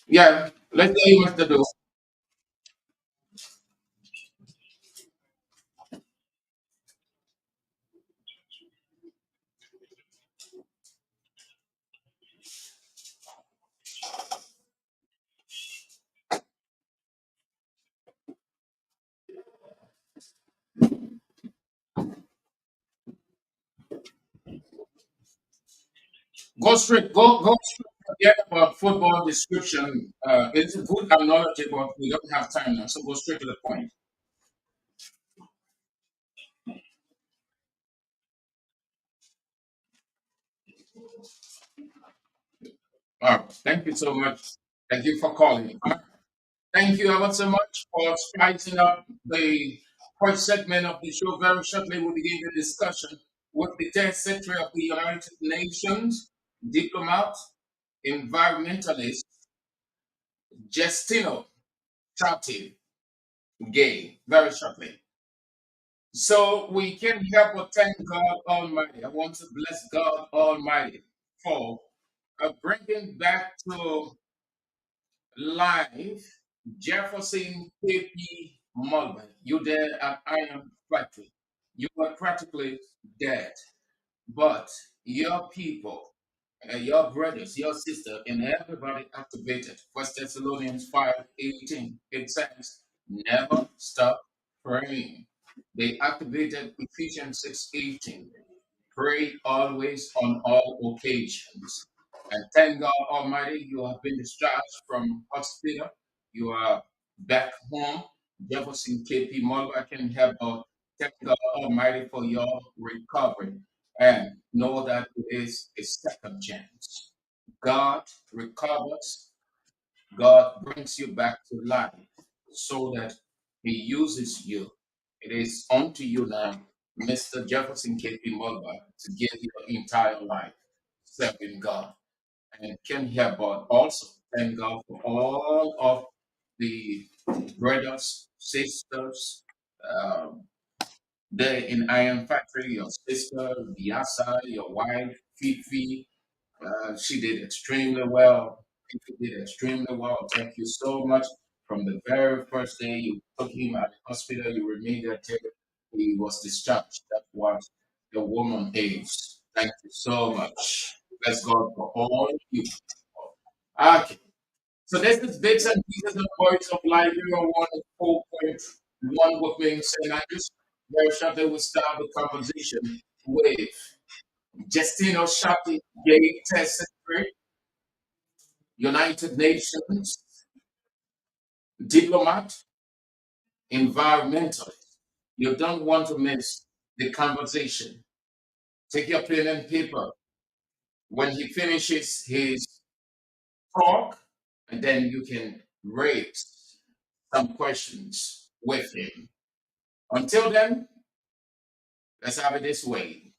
Yeah. Let's say you must do. Go straight. Go straight. Forget about football description. It's good and knowledgeable, but we don't have time now. So go straight to the point. All right. Thank you so much. Thank you for calling. Thank you ever so much for spicing up the first segment of the show. Very shortly, we'll begin the discussion with the 10th Secretary of the United Nations, diplomat, environmentalist, Justino Chati Gay. Very shortly. So we can help but thank God Almighty. I want to bless God Almighty for bringing back to live Jefferson KP Mulvey. You there at Iron Factory. You were practically dead, but your people, your brothers, your sister, and everybody activated. First Thessalonians 5:18. It says, never stop praying. They activated Ephesians 6:18. Pray always on all occasions. And thank God Almighty, you have been discharged from hospital. You are back home. Jefferson KP Model, I can help but thank God Almighty for your recovery. And know that it is a second chance. God recovers, God brings you back to life so that He uses you. It is unto you now, Mr. Jefferson K.P. Mulva, to give your entire life serving God. And can hear but also thank God for all of the brothers, sisters, um, there in Iron Factory, your sister, Biasa, your wife, Fifi, she did extremely well. She did extremely well. Thank you so much. From the very first day you took him at the hospital, you remained there till he was discharged. That was the woman age. Thank you so much. Bless God for all you. Okay. So this is bits and pieces of words of life. You know, 104.1 with me, and I just very shortly will start the conversation with Justino Shati Gay Test United Nations diplomat, environmentalist. You don't want to miss the conversation. Take your pen and paper when he finishes his talk, and then you can raise some questions with him. Until then, let's have it this way.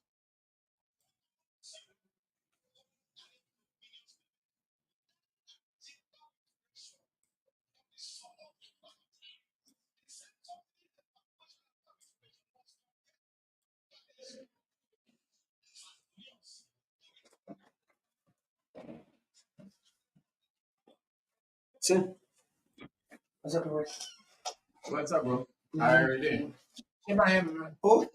See, what's up, bro? What's up, bro? I already did. If I am, Oh,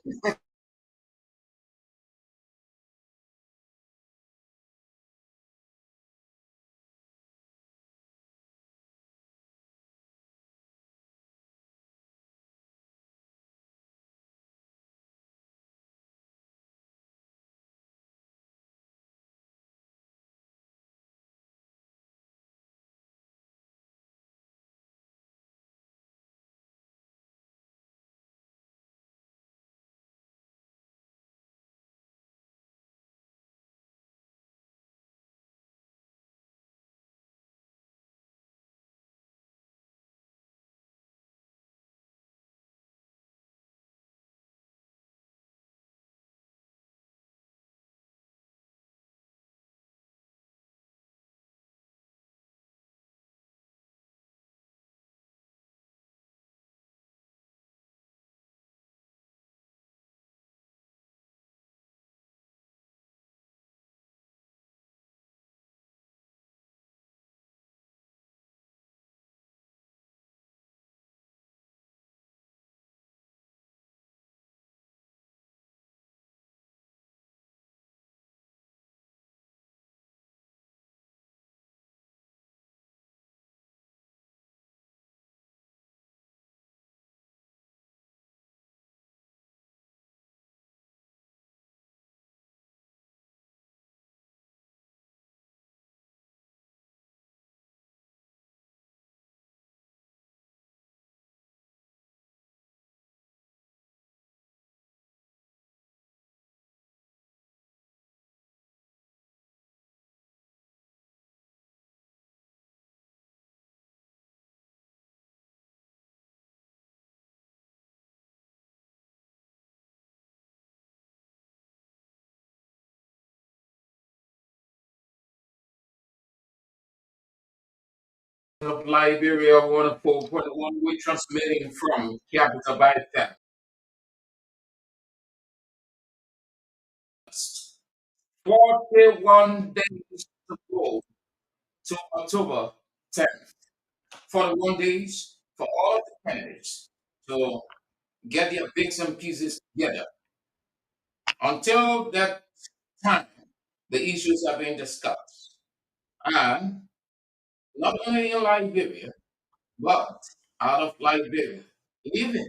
of Liberia 104.1, we're transmitting from Capital by Fast. 41 days to go to October 10th. 41 days for all the candidates to get their bits and pieces together. Until that time, the issues are being discussed. And not only in Liberia, but out of Liberia, even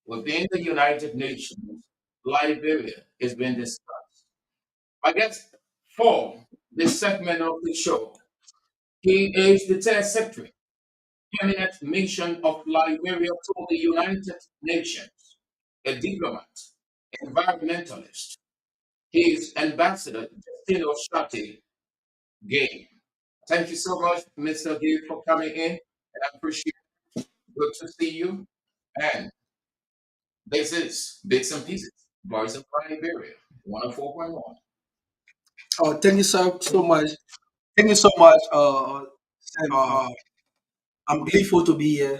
within the United Nations, Liberia is being discussed. I guess for this segment of the show, he is the third secretary, permanent mission of Liberia to the United Nations, a diplomat, environmentalist. He is Ambassador Justino Shati Gay. Thank you so much, Mr. Gay, for coming in. And I appreciate it. Good to see you. And this is Bits and Pieces, Voice of Liberia, 104.1. Oh, thank you so much. Thank you so much, Sam. I'm grateful to be here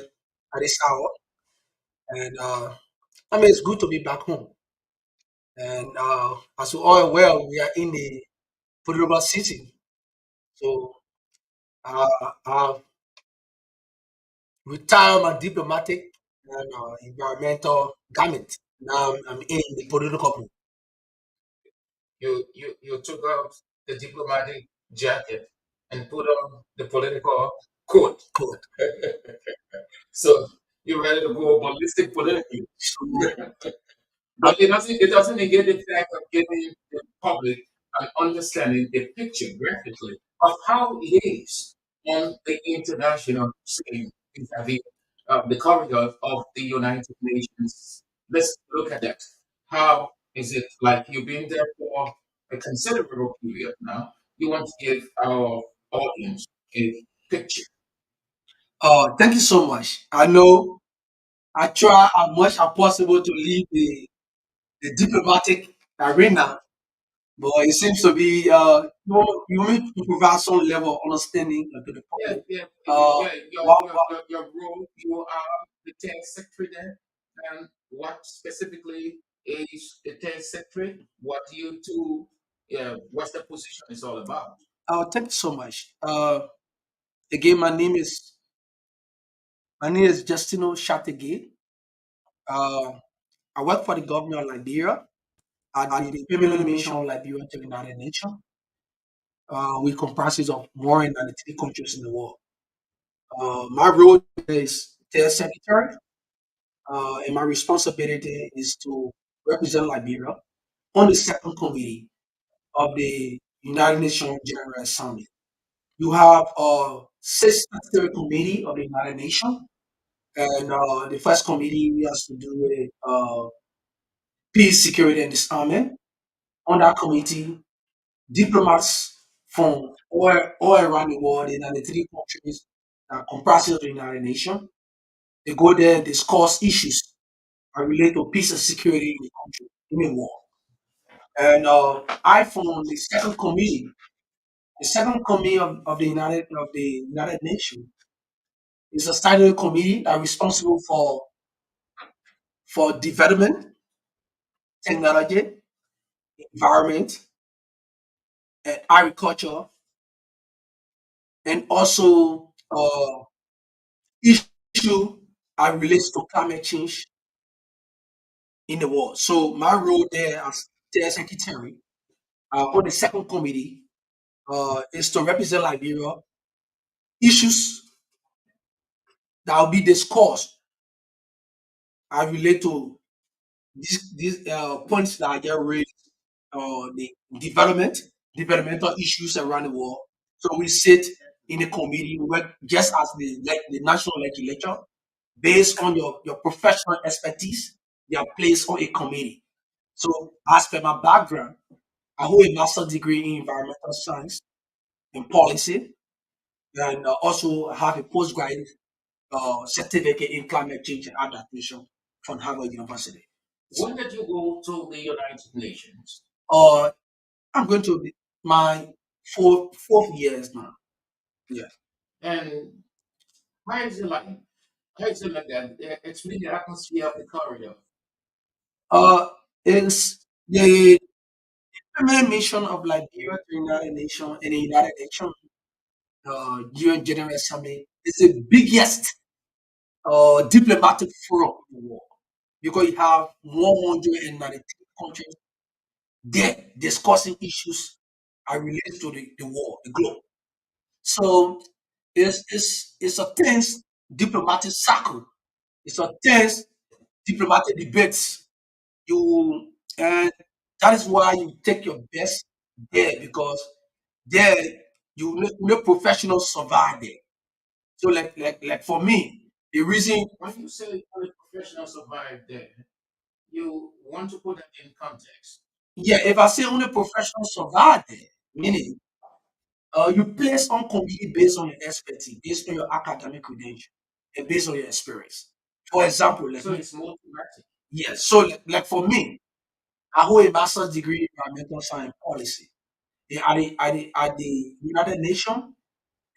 at this hour, and it's good to be back home. And as we all are well, we are in the political season, so uh, uh, retire my diplomatic and environmental garment. Now I'm in the political mood. You took out the diplomatic jacket and put on the political coat. Good. So you're ready to go ballistic politically. So, But it doesn't negate the fact of giving the public an understanding, the picture graphically of how it is on the international scene vis-a-vis the corridors of the United Nations. Let's look at that. How is it like you've been there for a considerable period now? You want to give our audience a picture. thank you so much. I know I try as much as possible to leave the diplomatic arena, but it seems to be you need to provide some level of understanding to the Yeah, public. yeah, Uh, yeah. Your, what, your, what, your, your role, you are the tech secretary there. And what specifically is the tech secretary? What do you do? Yeah, what's the position is all about? thank you so much. Again, my name is Justino Shategay. Uh, I work for the government of Liberia at the permanent mission of Liberia to the United Nations. We comprises of more than 93 countries in the world. My role is Third Secretary, and my responsibility is to represent Liberia on the second committee of the United Nations General Assembly. You have six statutory committee of the United Nations, and the first committee has to do with peace, security, and disarmament. On that committee, diplomats from all around the world in 93 countries that comprises the United Nations, they go there, discuss issues that relate to peace and security in the country, in the world. And I from the second committee of the United Nations is a standing committee that responsible for development, technology, environment, and agriculture, and also issue that relates to climate change in the world. So my role there as the secretary on the second committee is to represent Liberia issues that will be discussed and relate to these points that I get raised, the developmental issues around the world. So we sit in a committee, we work just as the national legislature, based on your professional expertise, you are placed on a committee. So as per my background, I hold a master's degree in environmental science and policy, and also have a postgraduate certificate in climate change and adaptation from Harvard University. When did you go to the United Nations? Uh, I'm going to be my fourth years now. Yeah. And How is it like? How is it like that? Explain the atmosphere of the corridor. Uh, is the permanent mission of Liberia to the United Nations and the United Nations UN General Assembly is the biggest diplomatic forum in the world because you have 193 countries there discussing issues are related to the world, the globe. So it's a tense diplomatic circle. It's a tense diplomatic debates. You and that is why you take your best there because there you know professionals survive there. So like for me, the reason When you say only professionals survive there, you want to put that in context. yeah, if I say only professionals survive there, meaning you place on committee based on your expertise, based on your academic credential, and based on your experience. For example, like So me, it's multi-matic. yes. So like for me, I hold a master's degree in environmental science policy. At the United Nations,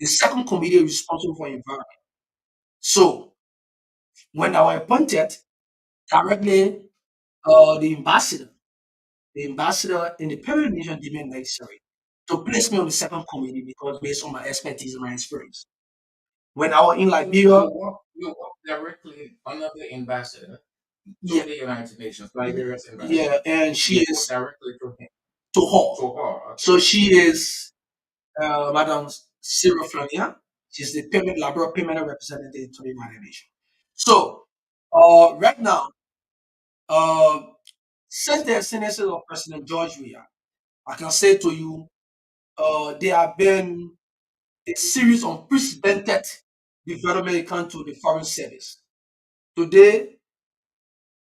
the second committee responsible for environment. So when I was appointed directly, the ambassador in the permanent mission deemed it necessary to place me on the second committee because based on my expertise and my experience. When I was in So Liberia, you work directly under the ambassador to yeah, the United Nations, Liberia's ambassador. yeah, and she You report is directly to him, to her. to her. So Okay. she is Madam Cyril Flania. She's the Liberia permanent representative to the United Nations. So right now, uh, since the ascendancy of President George Weah, I can say to you, there have been a series of unprecedented development come to the foreign service. Today,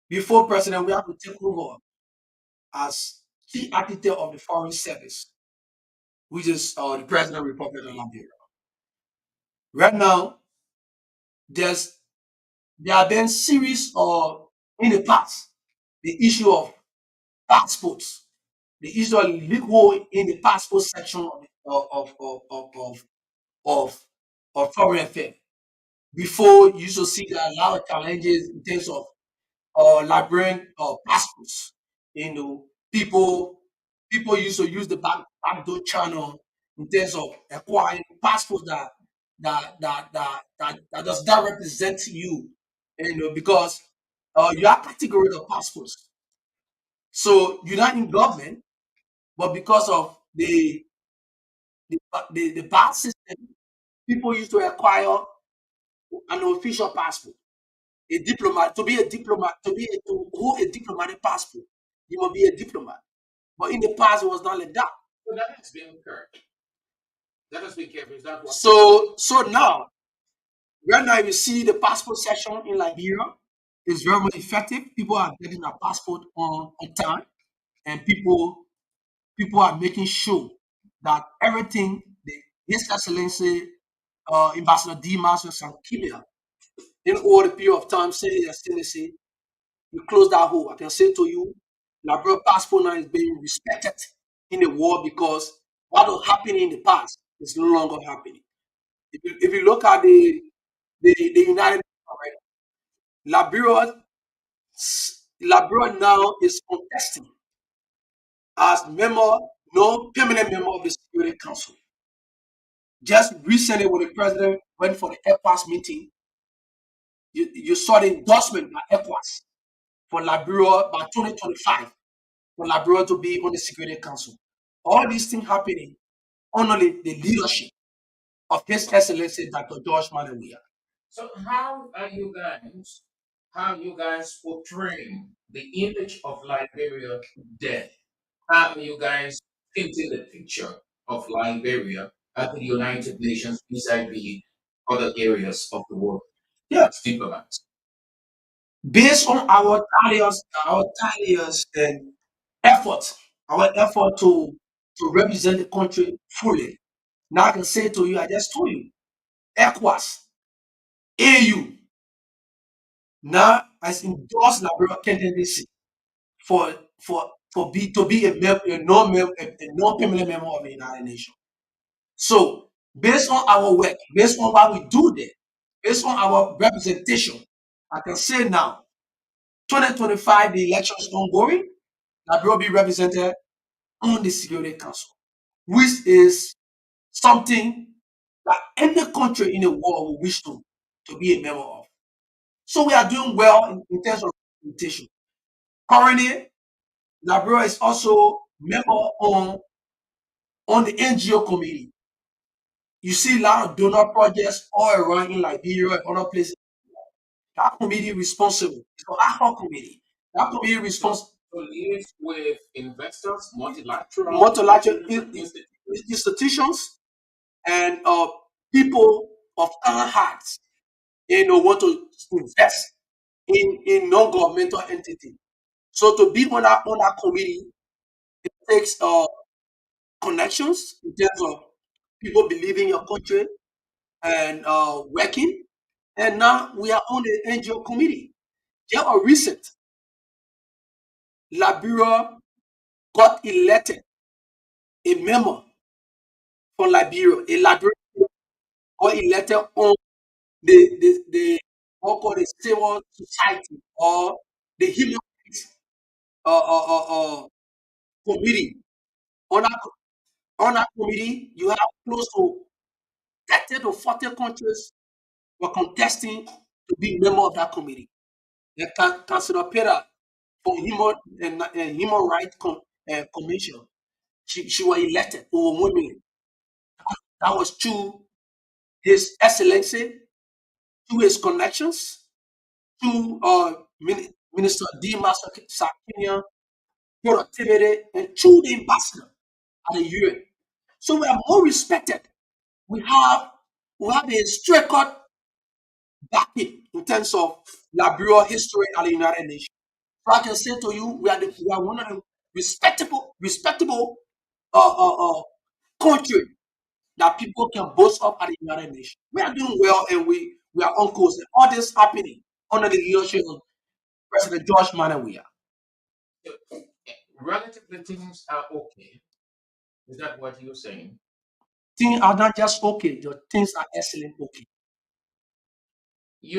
before President Weah could take over as key architect of the foreign service, which is the President of the Republic of Liberia. Right now, there's there have been series of in the past the issue of passports, the issue of loophole in the passport section of, of foreign affairs. Before you used to see there are a lot of challenges in terms of Liberian passports. You know, people used to use the backdoor channel in terms of acquiring passports that does not represent you. You know, because you have category of passports. So you're not in government, but because of the bad system, people used to acquire an official passport. A diplomat to be a diplomat to hold a diplomatic passport, you must be a diplomat. But in the past, it was not like that. So that has been careful. That has been careful. Is that what you're saying? So now, right now, you see the passport section in Liberia is very much effective. People are getting their passport on time, and people are making sure that everything the His Excellency Ambassador D. Master Sankibia in over the period of time say His Excellency you close that hole. I can say to you, Liberia passport now is being respected in the world because what was happening in the past is no longer happening. If you look at the United Nations already, Liberia, Liberia now is contesting as member, no permanent member of the Security Council. Just recently, when the president went for the ECOWAS meeting, you saw the endorsement by ECOWAS for Liberia by 2025 for Liberia to be on the Security Council. All these things happening under the leadership of His Excellency Dr. George Malawi. So how you guys portraying the image of Liberia there? How are you guys painting the picture of Liberia at the United Nations vis-a-vis other areas of the world Yeah, as diplomats? based on our tireless and effort, our effort to represent the country fully. Now I can say to you, I just told you, ECOWAS, AU, now has endorsed Liberia candidacy for to be a non-permanent member of the United Nations. So based on our work, based on what we do there, based on our representation, I can say now, 2025, the election is ongoing. Liberia will be represented on the Security Council, which is something that any country in the world will wish to be a member of. So we are doing well in terms of representation. Currently, Liberia is also member on the NGO committee. You see a lot of donor projects all around in Liberia and other places. That committee responsible. It's an ad hoc committee. That committee responsible. To live with investors, multilateral Multilateral institutions. institutions and people of kind hearts, want to invest in non-governmental entity. So to be on that committee, it takes connections in terms of people believing your country and working. And now we are on the NGO committee. There are recent, Liberia got elected a member from Liberia. A Liberian got elected on the what called the civil society or the human rights committee. On that committee, you have close to 30 to 40 countries were contesting to be member of that committee. The Councillor Peter from Human Rights Commission, she was elected overwhelmingly. That was through His Excellency, through his connections, through Minister Dima Sakina, productivity, and through the ambassador at the UN. So we are more respected. We have a straight cut backing in terms of Liberia history at the United Nations. So I can say to you, we are one of the respectable country that people can boast of at the United Nations. We are doing well and we are on course. And all this happening under the leadership of President George Manawia. Relatively, things are okay. Is that what you're saying? Things are not just okay, the things are excellent okay.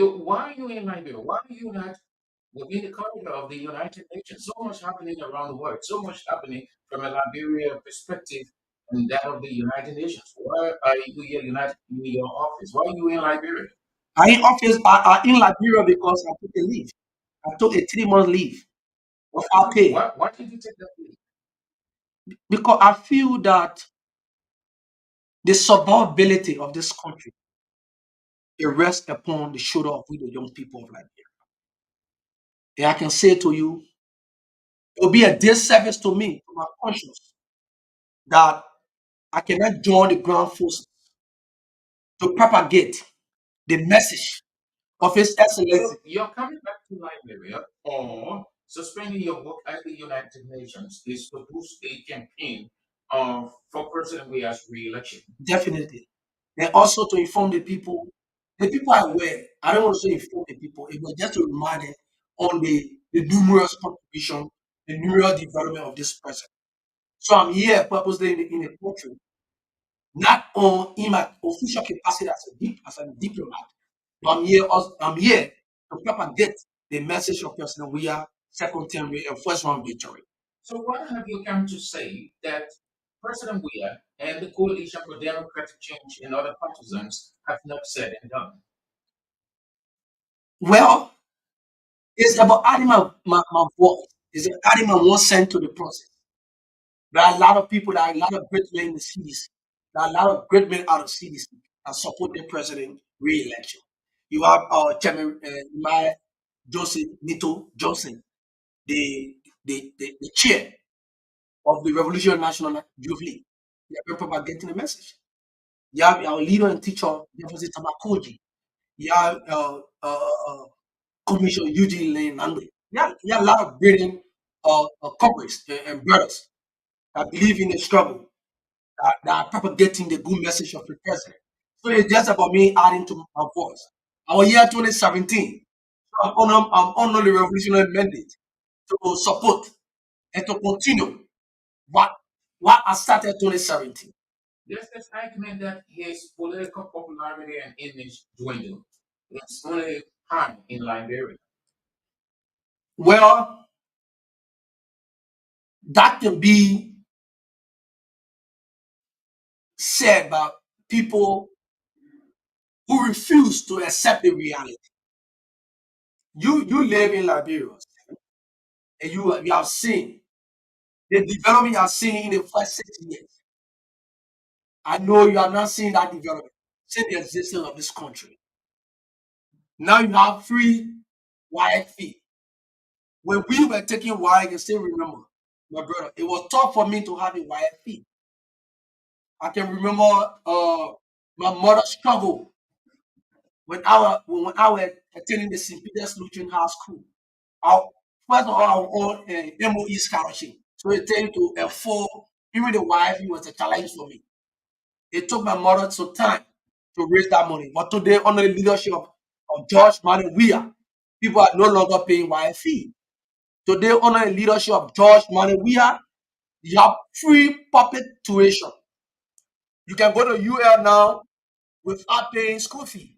Why are you in Liberia? Why are you not within the corridor of the United Nations? So much happening around the world. So much happening from a Liberia perspective and that of the United Nations. Why are you here united in your office? Why are you in Liberia? I in Liberia because I took a leave. I took a 3 month leave without pay Why did you take that leave? because I feel that the survivability of this country it rests upon the shoulder of we the young people of Liberia. And I can say to you, it will be a disservice to me, to my conscience, that I cannot join the ground forces to propagate the message of His Excellency. So you're coming back to Liberia or suspending your work at the United Nations is to boost a campaign for President Weah's re-election. Definitely. And also to inform the people are aware. I don't want to say inform the people, it was just to remind them on the numerous contribution, the numerous development of this president. So I'm here purposely in the country, not in my official capacity as a diplomat, but I'm here to propagate the message of President Weah, second term and first round victory. So what have you come to say that President Weah and the Coalition for Democratic Change and other partisans have not said and done? Well, it's about adding my voice. It's adding my 1 cent to the process. There are a lot of people, there are a lot of great men in the CDC. There are a lot of great men out of CDC that support the president re-election. You have Chairman my Joseph Nito Johnson, the chair of the Revolutionary National Youth League. They are propagating the message. You have our leader and teacher, Deposit Tabakoji. You have Commissioner Eugene Lane Landry. You have a lot of brilliant comrades and brothers that believe in the struggle, that are propagating the good message of the president. So it's just about me adding to my voice. Our year 2017, so I'm on the revolutionary mandate to support and to continue what I started 2017. There's this argument that his political popularity and image dwindled. is only high in Liberia. Well, that can be said by people who refuse to accept the reality. You live in Liberia and you have seen the development you have seen in the first 6 years. I know you have not seen that development since the existence of this country. Now you have free wired feet. When we were taking wire, I can still remember, my brother, it was tough for me to have a wired feet. I can remember my mother struggle when I was attending the St. Peter's Lutheran High School. I, first of all, I was on an MOE scholarship. So it turned to a full, even the wife, it was a challenge for me. It took my mother some time to raise that money. But today, under the leadership of George Manuel Weah, people are no longer paying wire fee. Today, under the leadership of George Manuel Weah, you have free public tuition. You can go to UL now without paying school fee.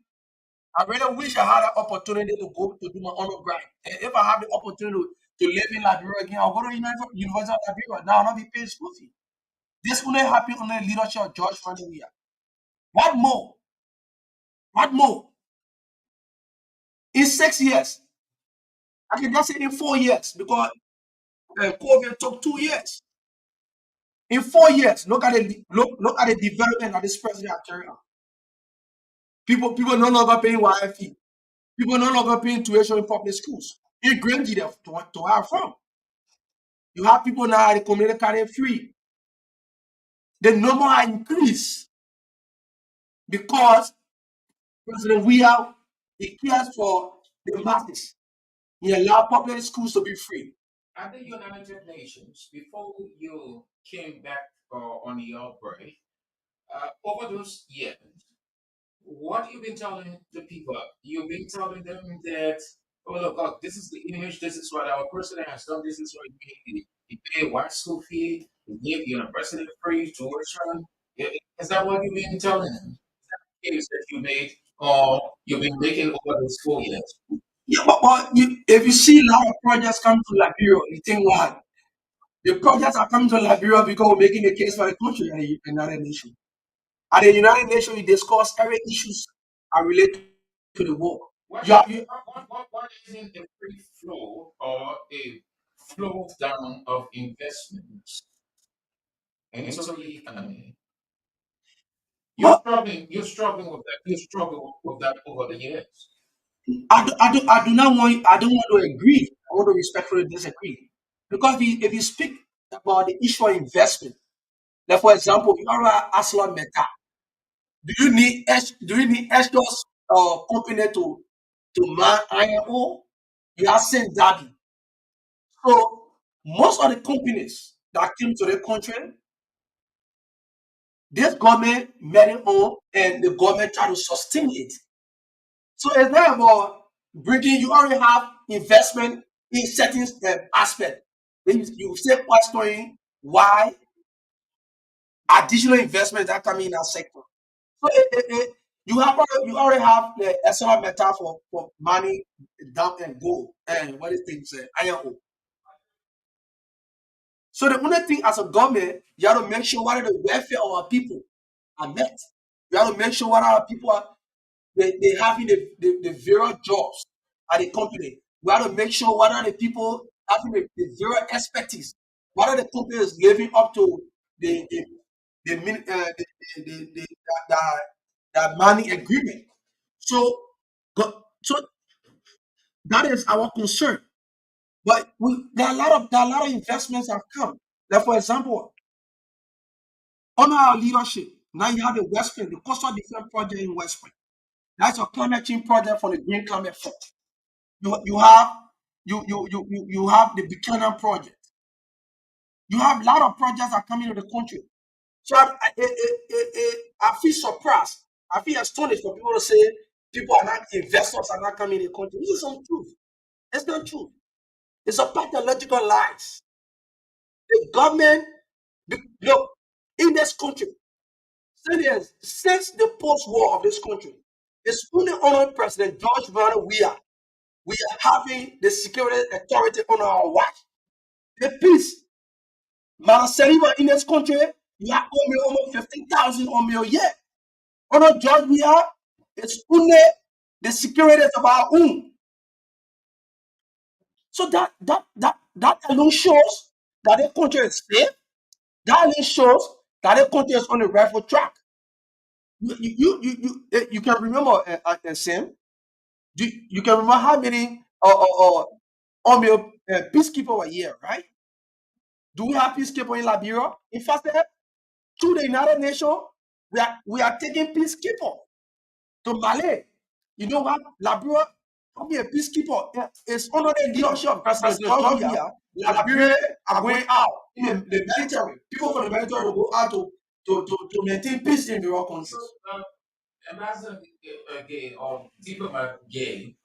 I really wish I had an opportunity to go to do my undergrad. And if I have the opportunity to live in Liberia again, I'll go to University of Liberia. Now I'll not be paying school fee. This only happened under the leadership of George Manuel Weah. What more? What more? In 6 years, I can just say in 4 years, because COVID took 2 years. In 4 years, look at the development that this president has carried out. People no longer paying YFE. People no longer paying tuition in public schools. In Grange, to where I'm from, you have people now at the community carrying free. The number has increased because President Weah, he cares for the masses. He allowed public schools to be free. At the United Nations, before you came back on your break, over those years, what you've been telling the people? You've been telling them that, oh look, this is the image, this is what our president has done, this is what he paid one school fee, he gave university free tuition. Is that what you've been telling them? Case that you made or you've been making over those 4 years? Yeah, but if you see a lot of projects come to Liberia, you think what? The projects are coming to Liberia because we're making a case for the country and the United Nations. At the United Nations, we discuss every issues are related to the war. What, You have, you, what isn't a free flow or a flow down of investments into the economy? but You're struggling with that. You struggle with that over the years. I do not want. I don't want to agree. I want to respectfully disagree because if you speak about the issue of investment, like for example, you are Aslam Meta. Do you need extra company to man iron ore? You are saying that. So most of the companies that came to the country, this government made it on, and the government try to sustain it. So it's not about bringing. You already have investment in certain aspect. Then you say questioning why additional investments are coming in that sector. So you already have the external metal for money, dump and gold, and what is things iron ore. So the only thing as a government, you have to make sure what are the welfare of our people are met. You have to make sure what are our people they having the various jobs at the company. We have to make sure what are the people having the various expertise. What are the companies living up to the the the, min- the that money agreement. So so that is our concern. But there are a lot of investments have come. Like for example, under our leadership, now you have the West Point, the coastal defense project in West Point. That's a climate change project for the Green Climate Fund. You have you have the Buchanan project. You have a lot of projects are coming to the country. So I feel surprised. I feel astonished for people to say people are not investors are not coming in the country. This is untruth. It's not true. It's a pathological lies. The government look in this country since the post-war of this country. It's only under President George Brown we are having the security authority on our watch. The peace. Maraceliva in this country, you have almost 15,000 on your year. Under George it's only the security of our own. So that alone shows that the country is safe. That alone shows that the country is on the rightful track. You can remember, Sam. You can remember how many army peacekeepers were here, right? Do we have peacekeepers in Liberia? In fact, through the United Nations, we are taking peacekeepers to Mali. You know what? Liberia, be a peacekeeper. It's under the leadership of President George Weah. Liberia are going out in the military. People from the military will go out to maintain peace in the world countries. So, Ambassador Gay or Diplomat Gay,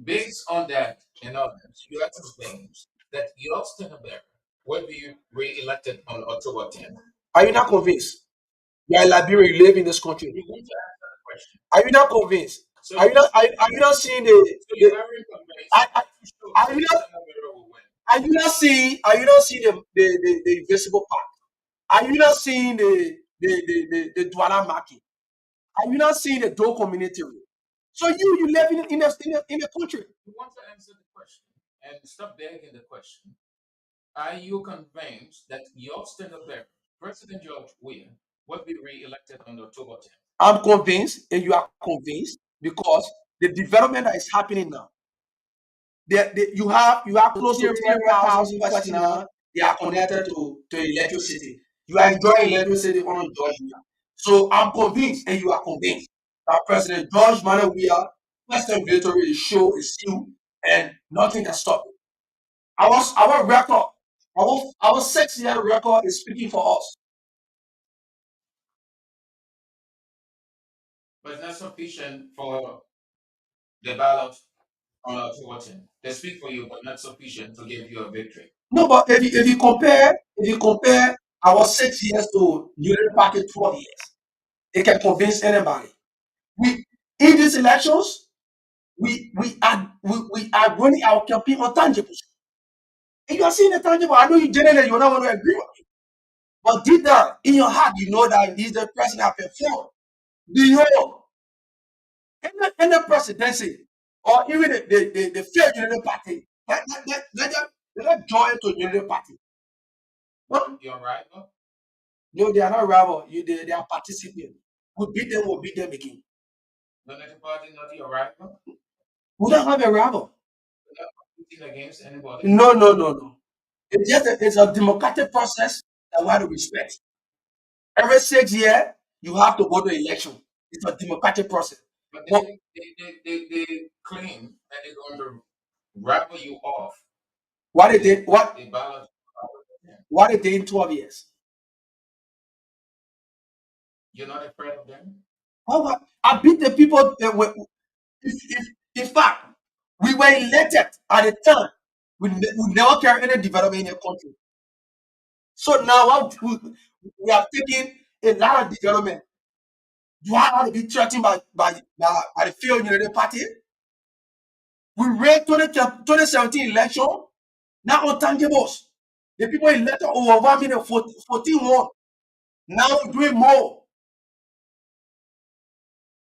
based on that and others, you have to claims that Austin Bear will be re-elected on October 10th. Are you not convinced? You are in Liberia, you live in this country. You're going to answer the question. Are you not convinced? So are you not seeing so you're very convinced are you not will win. are you not seeing the invisible part? Are you not seeing the Douala market? Are you not seeing the Doe community? So you live in the country. You want to answer the question and stop begging the question. Are you convinced that Austin Bear, President George Weah, will be re-elected on October 10th? I'm convinced, and you are convinced, because the development that is happening now. You have close to 300,000 persons now. They are connected to electricity. You are enjoying electricity on George Weah. So I'm convinced, and you are convinced, that President George Manuel Weah, Western victory is sure, is sealed, and nothing can stop it. Our record, our 6-year record is speaking for us. But not sufficient for the ballot on October 10th. They speak for you, but not sufficient to give you a victory. No, but if you compare our 6 years to United Party 12 years, it can convince anybody. We in these elections, we are running our campaign on tangibles. And you are seeing the tangible. I know you generally you don't want to agree with me, but deep down in your heart, you know that he's the president that performed. Do you know? In the presidency, or even the failed United Party, let them join to United Party. What? Your rival? No, they are not rival. They are participating. We beat them, we'll beat them again. The United Party not your rival? We don't have a rival. You're not competing against anybody? No. It's a democratic process that we have to respect. Every 6 years, you have to go to election. It's a democratic process. But But they claim that they're going to rival you off. what they did, The ballot. what they did in 12 years? You're not afraid of them? Well, I beat the people. In fact, we were elected at the time. We never carry any development in the country. So now we are taking a lot of development. Do I have to be threatened by the failed United Party? We ran 2017 election, now on tangibles. The people elected over 1,014,1. Now we're doing more.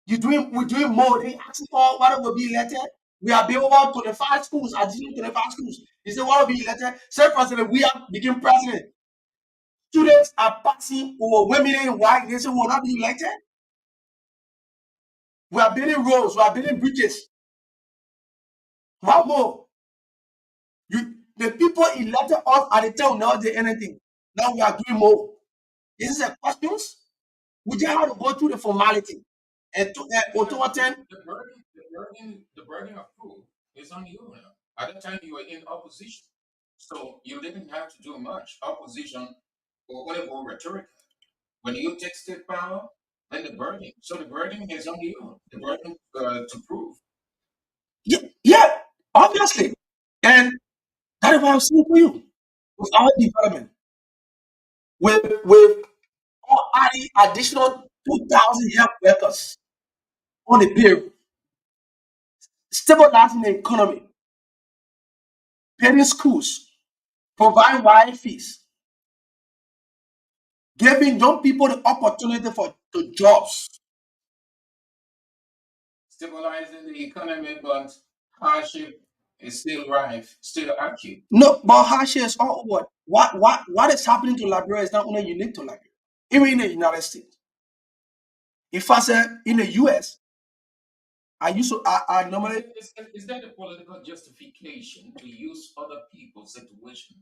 We're doing more. They ask for what will be elected. We are building over 25 schools, additional 25 schools. They say what will be elected. Say president, we are becoming president. Students are passing over 1 million white. They say we will not be elected. We are building roads, we are building bridges. What more? The people elected us at the time we never did anything. Now we are doing more. This is a questions. We just have to go through the formality. And October 10. The burden of proof is on you now. At the time you were in opposition. So you didn't have to do much opposition or whatever rhetoric. When you take state power, then the burden. So the burden is on you. The burden to prove. Yeah, obviously. And that is what I'm saying for you. With our development, with adding additional 2,000 young workers, on the payroll, stabilizing the economy, paying schools, providing wide fees, giving young people the opportunity for the jobs. Stabilizing the economy, but hardship is still rife, still acute. No, but hardship is all what is happening to Liberia is not only unique to Liberia. Even in the United States. If I say in the US, I normally Is that a political justification to use other people's situation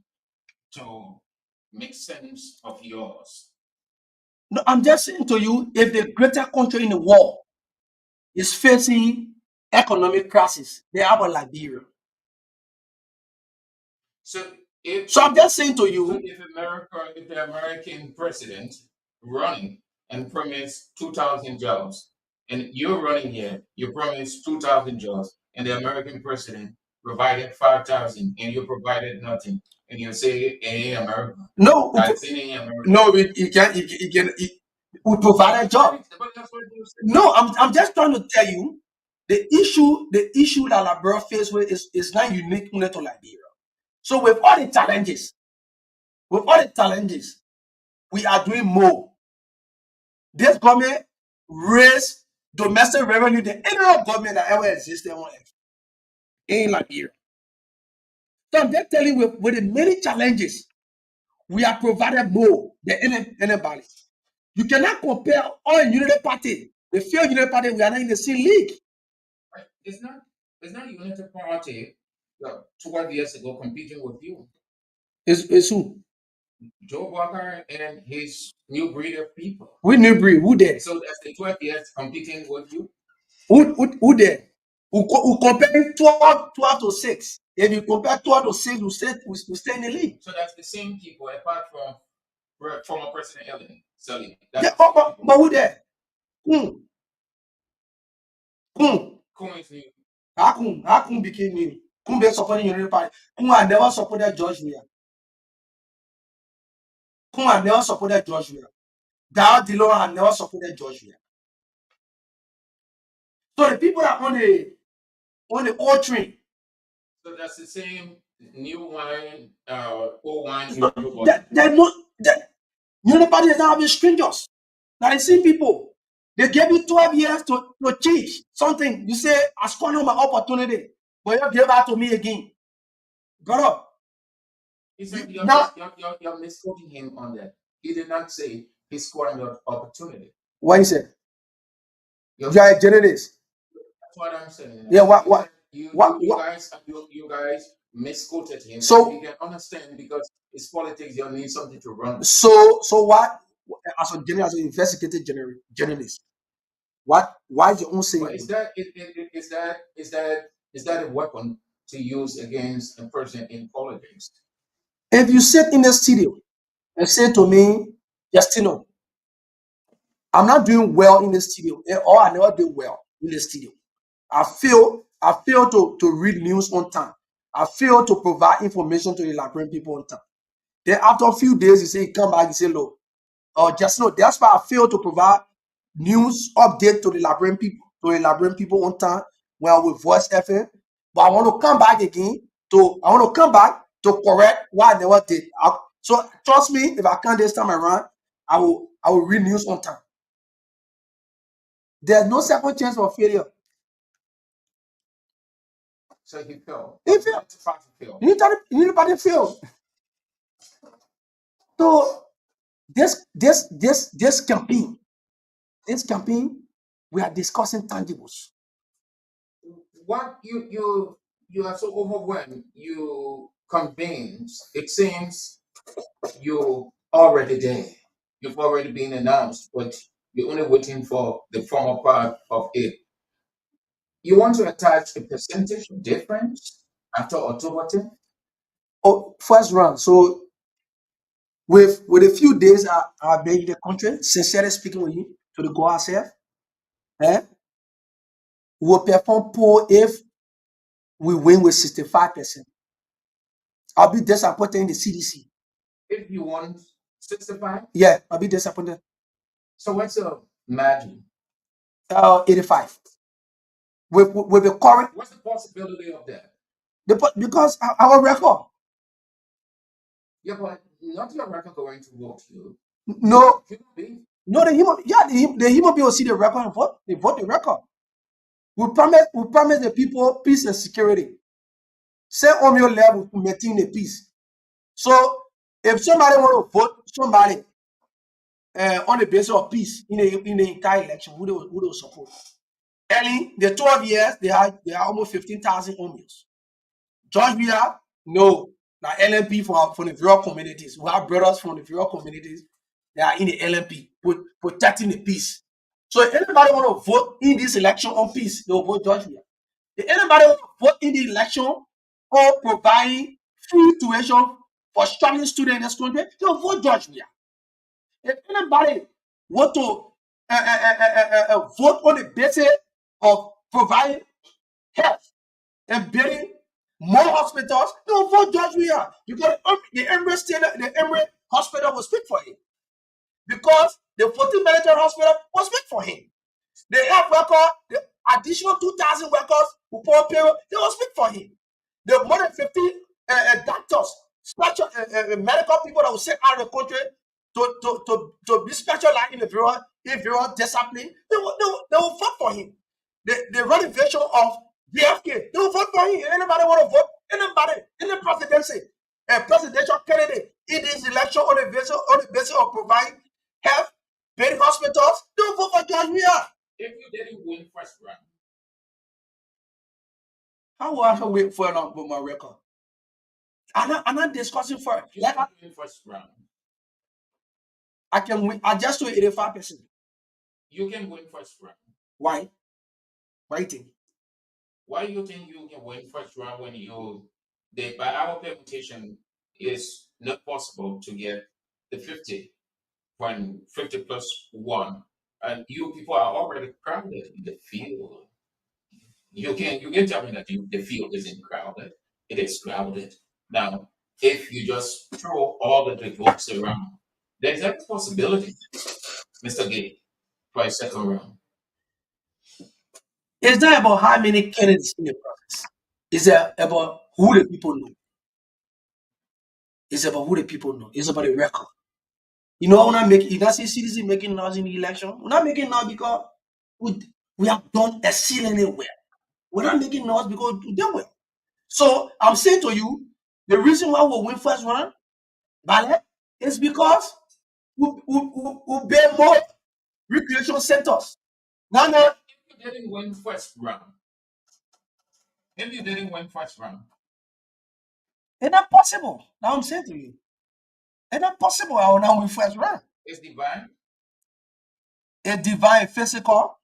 to make sense of yours? no, I'm just saying to you, if the greater country in the world is facing economic crisis, they have a Liberia. So if So I'm just saying to so you, if the American president running and promised 2,000 jobs, and you're running here, you promised 2,000 jobs, and the American president provided 5,000, and you provided nothing, and you say it ain't America. no, That's in America. no, we provide a job. But that's what you said. No, I'm just trying to tell you the issue that Liberia faces with is not unique only to Liberia. So with all the challenges, we are doing more. This government raised domestic revenue than any other government that ever existed on earth in Liberia. So I'm just telling you, with the many challenges, we are provided more than anybody. You cannot compare all Unity Party, the failed Unity Party, we are not in the same league. Right? It's not Unity Party 12 years ago competing with you. It's who? Joe Walker and his new breed of people. We new breed. Who there? So that's the 12 years competing with you. Who there? Who compare 12 to 6. If you compare 12 to 6, we stay in the league. So that's the same people, apart from former President Ellen Sully. Yeah, but who there? Kun is new. How Kun became new? Kun be supporting Unity Party. Kun had never supported George Weah. Kun had never supported George Weah. Dao Dillon had never supported George Weah. So the people that on the old train. So that's the same new wine, old wine. Unity Party is not having strangers. Now the same people. They gave you 12 years to change something. You say, I squandered my opportunity, but you give that to me again. Brother. You're misquoting him on that. He did not say he squandered opportunity. What he said? You are a journalist. That's what I'm saying. Yeah, what? You guys misquoted him. So you can understand because it's politics. You need something to run. So what? As an investigative journalist, what? Why is your own saying? Is that a weapon to use against a person in politics? If you sit in the studio and say to me, Justino, I'm not doing well in the studio, or I never do well in the studio. I fail to read news on time. I fail to provide information to the Liberian people on time. Then after a few days, you say, come back, you say, look, Justino, that's why I fail to provide news update to the Liberian people on time when I will voice FM. But I want to come back again to correct what I never did. So trust me, if I can't this time around, I will read news on time. There's no second chance for failure. So he failed. He failed. Unity Party failed. So this campaign, we are discussing tangibles. What you are so overwhelmed, you convinced. It seems you're already there. You've already been announced, but you're only waiting for the formal part of it. You want to attach a percentage difference after October 10th? Oh, first round. So with a few days I've been in the country, sincerely speaking with you, to the go ourselves, we will perform poll if we win with 65%. I'll be disappointed in the CDC. If you want 65? Yeah, I'll be disappointed. So what's your margin? 85. With the current, What's the possibility of that? because our record. Yeah, but not your record going to vote you. No, Human being. no, the human being will see the record and vote. They vote the record. We promise the people peace and security. Say on your level to maintain the peace. So if somebody want to vote somebody on the basis of peace in the entire election, who they will support? Early the 12 years, they are almost 15,000 homeless. Georgia, no. Now LMP for the rural communities. We have brothers from the rural communities. They are in the LMP protecting the peace. So if anybody want to vote in this election on peace, they will vote Georgia. If anybody want to vote in the election on providing free tuition for struggling students in this country, they will vote Georgia. If anybody want to vote on the basis of providing health and building more hospitals, they will vote George Weah, because the Emirates Hospital will speak for him, because the 14 military hospital will speak for him. The health worker, the additional 2,000 workers who pour payroll, they will speak for him. The more than 50 doctors, special medical people that will send out of the country to be specialized in the behavioral discipline, they will vote for him. The renovation of JFK, they will vote for him. Anybody want to vote? Anybody, any presidency, a presidential candidate in this election on the basis of providing health, building hospitals, they will vote for George Weah. If you didn't win first round, how will I wait for my record? I'm not discussing for it. You can win first round. I can win. I just do 85%. You can win first round. Why? Why you think? Why do you think you can win first round when by our permutation is not possible to get the 50 when 50 plus 1, and you people are already crowded in the field. You can tell me that the field isn't crowded. It is crowded. Now, if you just throw all of the votes around, there's a possibility, Mr. Gay, for a second round. It's not about how many candidates in the process. It's about who the people know. It's about who the people know. It's about the record. You know, you don't see citizens making noise in the election. We're not making noise because we have done exceedingly well. We're not making noise because we done well. So I'm saying to you, the reason why we win first round ballot is because we build more recreation centers. Now, If you didn't win first round, it's not possible. Now I'm saying to you, it's not possible. I will now win first round. it's divine. A divine physical,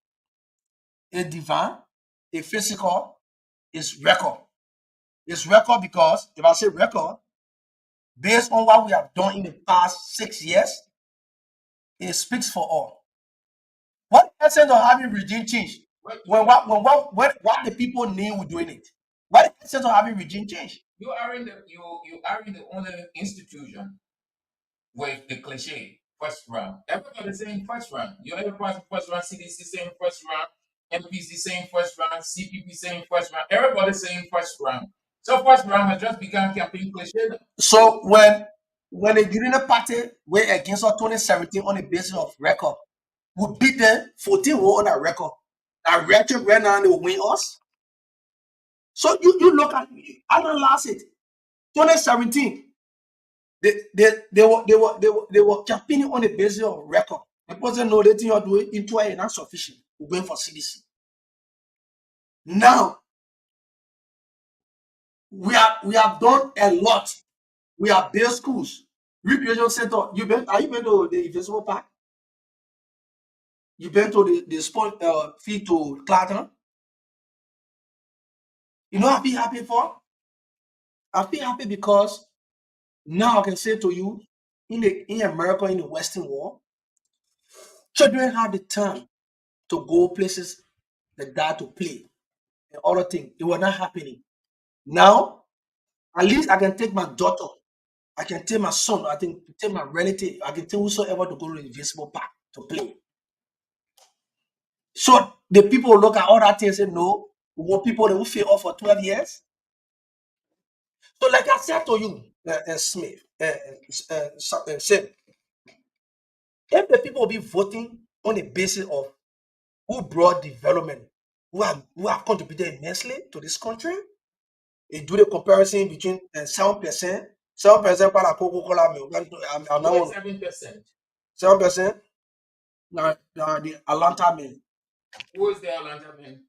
a divine, a physical is record. It's record because if I say record, based on what we have done in the past 6 years, it speaks for all. What essence of having regime change? When what the people need, we're doing it. What essence of having regime change? You are in the only institution with the cliche first round. Everybody saying first round. You everybody first round, CDC saying first round, MPC saying first round, CPP saying first round. Everybody saying first round. So first round has just become campaign cliche. So when the Union Party were against us 2017 on the basis of record, we beat them 14 on that record. That record right now they will win us. So you look at analyze it. 2017, they were campaigning on the basis of record. The person know the thing you're doing into it not sufficient. We're going for CDC. Now we have done a lot. We have built schools, recreation center. Are you been to the Invisible Park? You been to the sport field to Clayton? You know what I feel happy for? I feel happy because now I can say to you, in America, in the Western world, children have the time to go places like that to play and other things. It was not happening. Now, at least I can take my daughter, I can take my son, I can take my relative, I can take whosoever to go to the Invisible Park to play. So the people will look at all that things and say, no, we want people that will fail off for 12 years. So, like I said to you, Smith, Sim, if the people will be voting on the basis of who brought development, who have contributed immensely to this country, you do the comparison between 7%, 7% par la Coca-Cola, Who is 7%? 7%, now the Atlanta men, Who is the Atlanta man?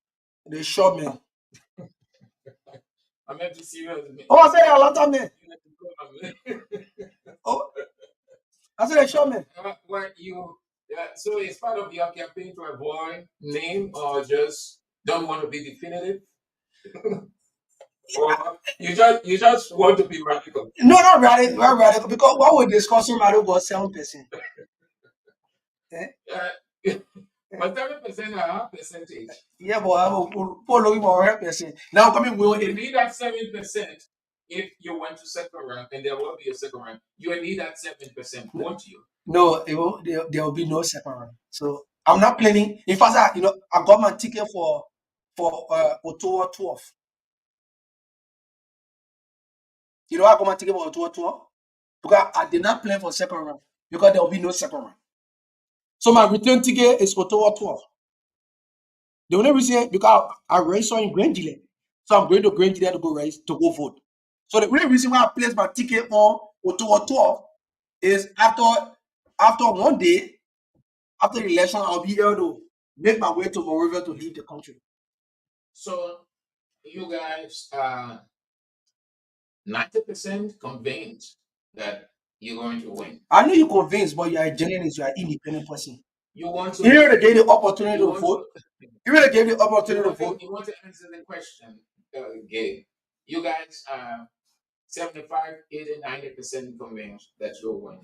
the short men. I meant to serious. Oh, I said the Atlanta men. Oh, I said the short men. Well, so it's part of your campaign to avoid name or just don't want to be definitive? Or you just want to be radical? No, not radical, not radical, because what we're discussing radical was 7%. Eh? But 7% are our percentage. Yeah, but I'm looking for 100%. Now coming You with need that 7% if you went to second round, and there will be a second round. You will need that 7%, won't you? no, there will be no second round. So I'm not planning. In fact, I got my ticket for October 12th. I got my ticket for October 12th because I did not plan for second round because there will be no second round. So my return ticket is October 12th. The only reason because I registered in Grangele, so I'm going to Grangele to go vote. So the only reason why I placed my ticket on October 12th is after one day after the election, I'll be able to make my way to Monrovia to leave the country. So you guys are 90% convinced that you're going to win. I know you're convinced, but you are a journalist, you are an independent person. You want to. Even if they gave the opportunity you to want vote, to- even if they gave the you opportunity to want to, vote, you want to answer the question, Gabe. You guys are 75, 80, 90% convinced that you'll win.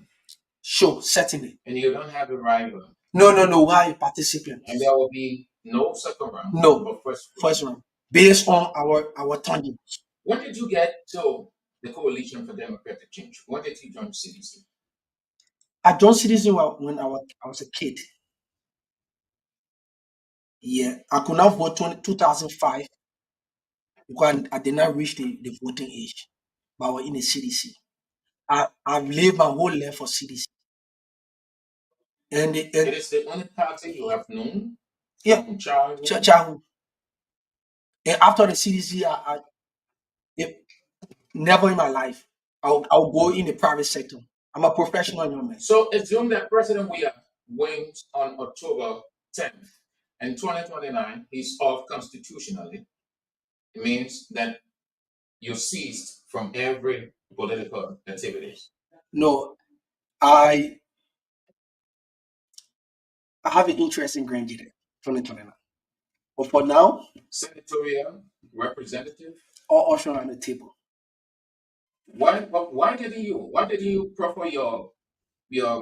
sure, certainly. And you don't have a rival. No, why participants? And there will be no second round. No, But first round. Based on our target. When did you get to the Coalition for Democratic Change? When did you join CDC? I joined CDC when I was a kid. Yeah, I could not vote 2005 because I did not reach the voting age, but I was in the CDC. I've lived my whole life for CDC. And It is the only party you have known yeah, from childhood. childhood. And after the CDC, never in my life. I'll go in the private sector. I'm a professional young man. So assume that President Weah wins on October 10th and 2029 he's off constitutionally. It means that you're ceased from every political activities. No, I have an interest in Grangele 2029. But for now, Senatorial representative. all options on the table. Why did you prefer your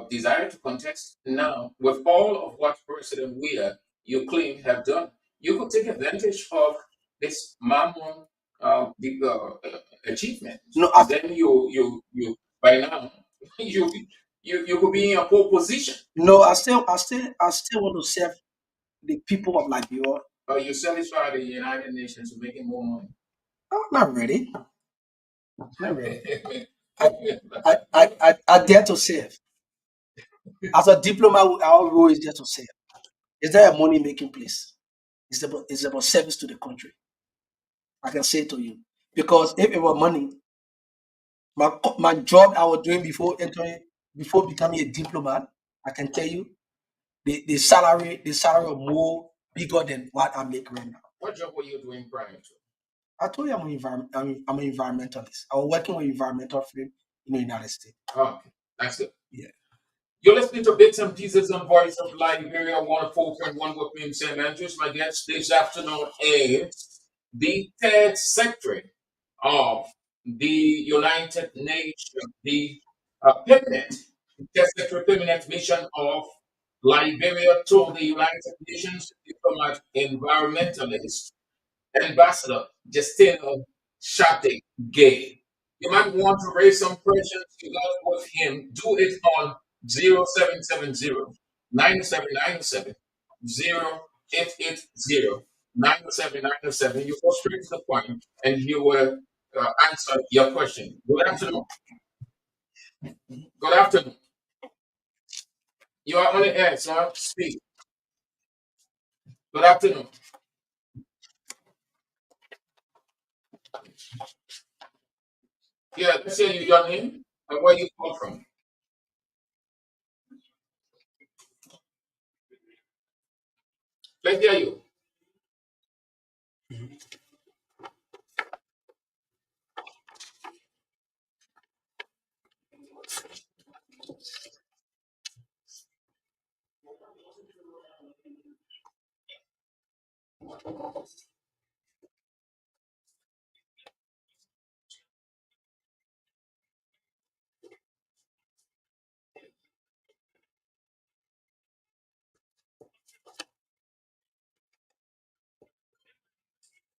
desire to contest now with all of what President Weah you claim have done? You could take advantage of this Mammon achievement. No, Then you by now you could be in a pole position. no, I still want to serve the people of Liberia. You satisfy the United Nations with making more money. I'm not ready. Not ready. I dare to serve. As a diplomat, our role is there to serve. Is there a money making place? It's about service to the country. I can say to you. Because if it were money, my job I was doing before becoming a diplomat, I can tell you the salary was more bigger than what I make right now. What job were you doing prior to? I told you I'm an environmentalist. I was working with environmental field in the United States. Oh, okay. That's good. Yeah. You're listening to Bitz and Pieces on Voice of Liberia 104.1 with me, Sam Andrews. My guest this afternoon is the third secretary of the United Nations, the permanent mission of Liberia to the United Nations diplomat environmentalist Ambassador Justino Shate Gay. You might want to raise some questions you got with him. Do it on 0770 9797 880-907-907. You go straight to the point and you will answer your question. Good afternoon. Good afternoon. You are on the air, sir. Speak. Good afternoon. Yeah, let's hear you, your name and where you come from. Let's hear you.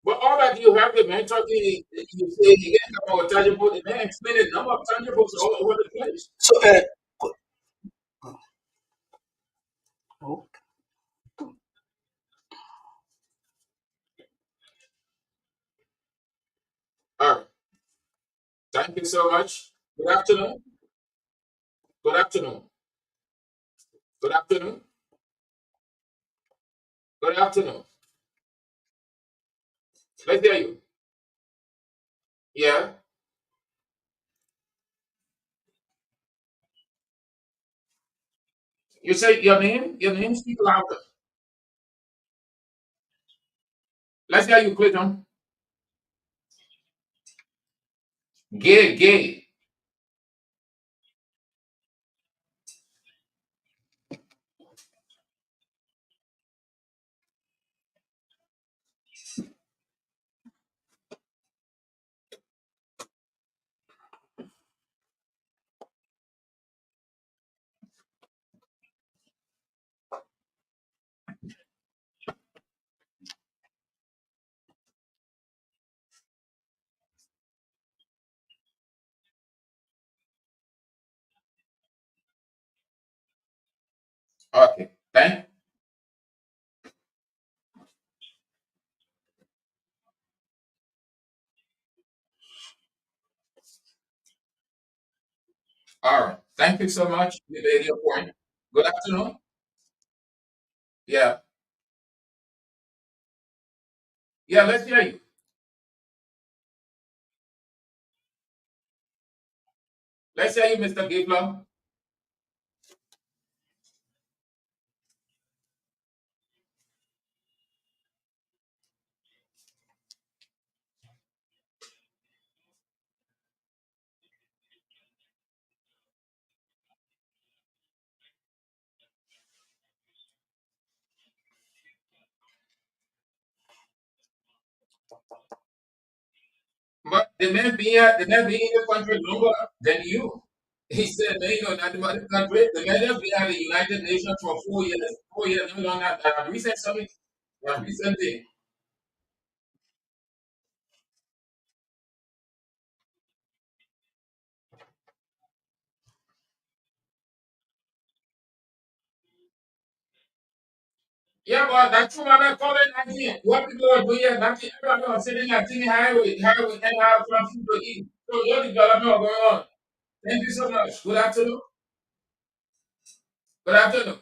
But all that you have the man talking, you say you get about tangible, the man explain the number of tangibles all over the place. So, oh, All right. Thank you so much. Good afternoon. Good afternoon. Good afternoon. Good afternoon. Let's hear you. Yeah. You say your name? Your name, speak louder. Let's hear you, Clayton. Gay, gay. Okay. Thank. All right. Thank you so much. You made your point. Good afternoon. Yeah. Yeah, let's hear you. Let's hear you, Mr. Gabler. But the man being in the country longer than you. He said, man, you know, not the mother country. The man has been at the United Nations for 4 years. 4 years, no longer. Recent summit. Recent thing. Yeah, but that's true, man. COVID-19. What people are doing here, 19, everybody was sitting at the highway, and have some food to eat. So, what development are going on? Thank you so much. Good afternoon. Good afternoon.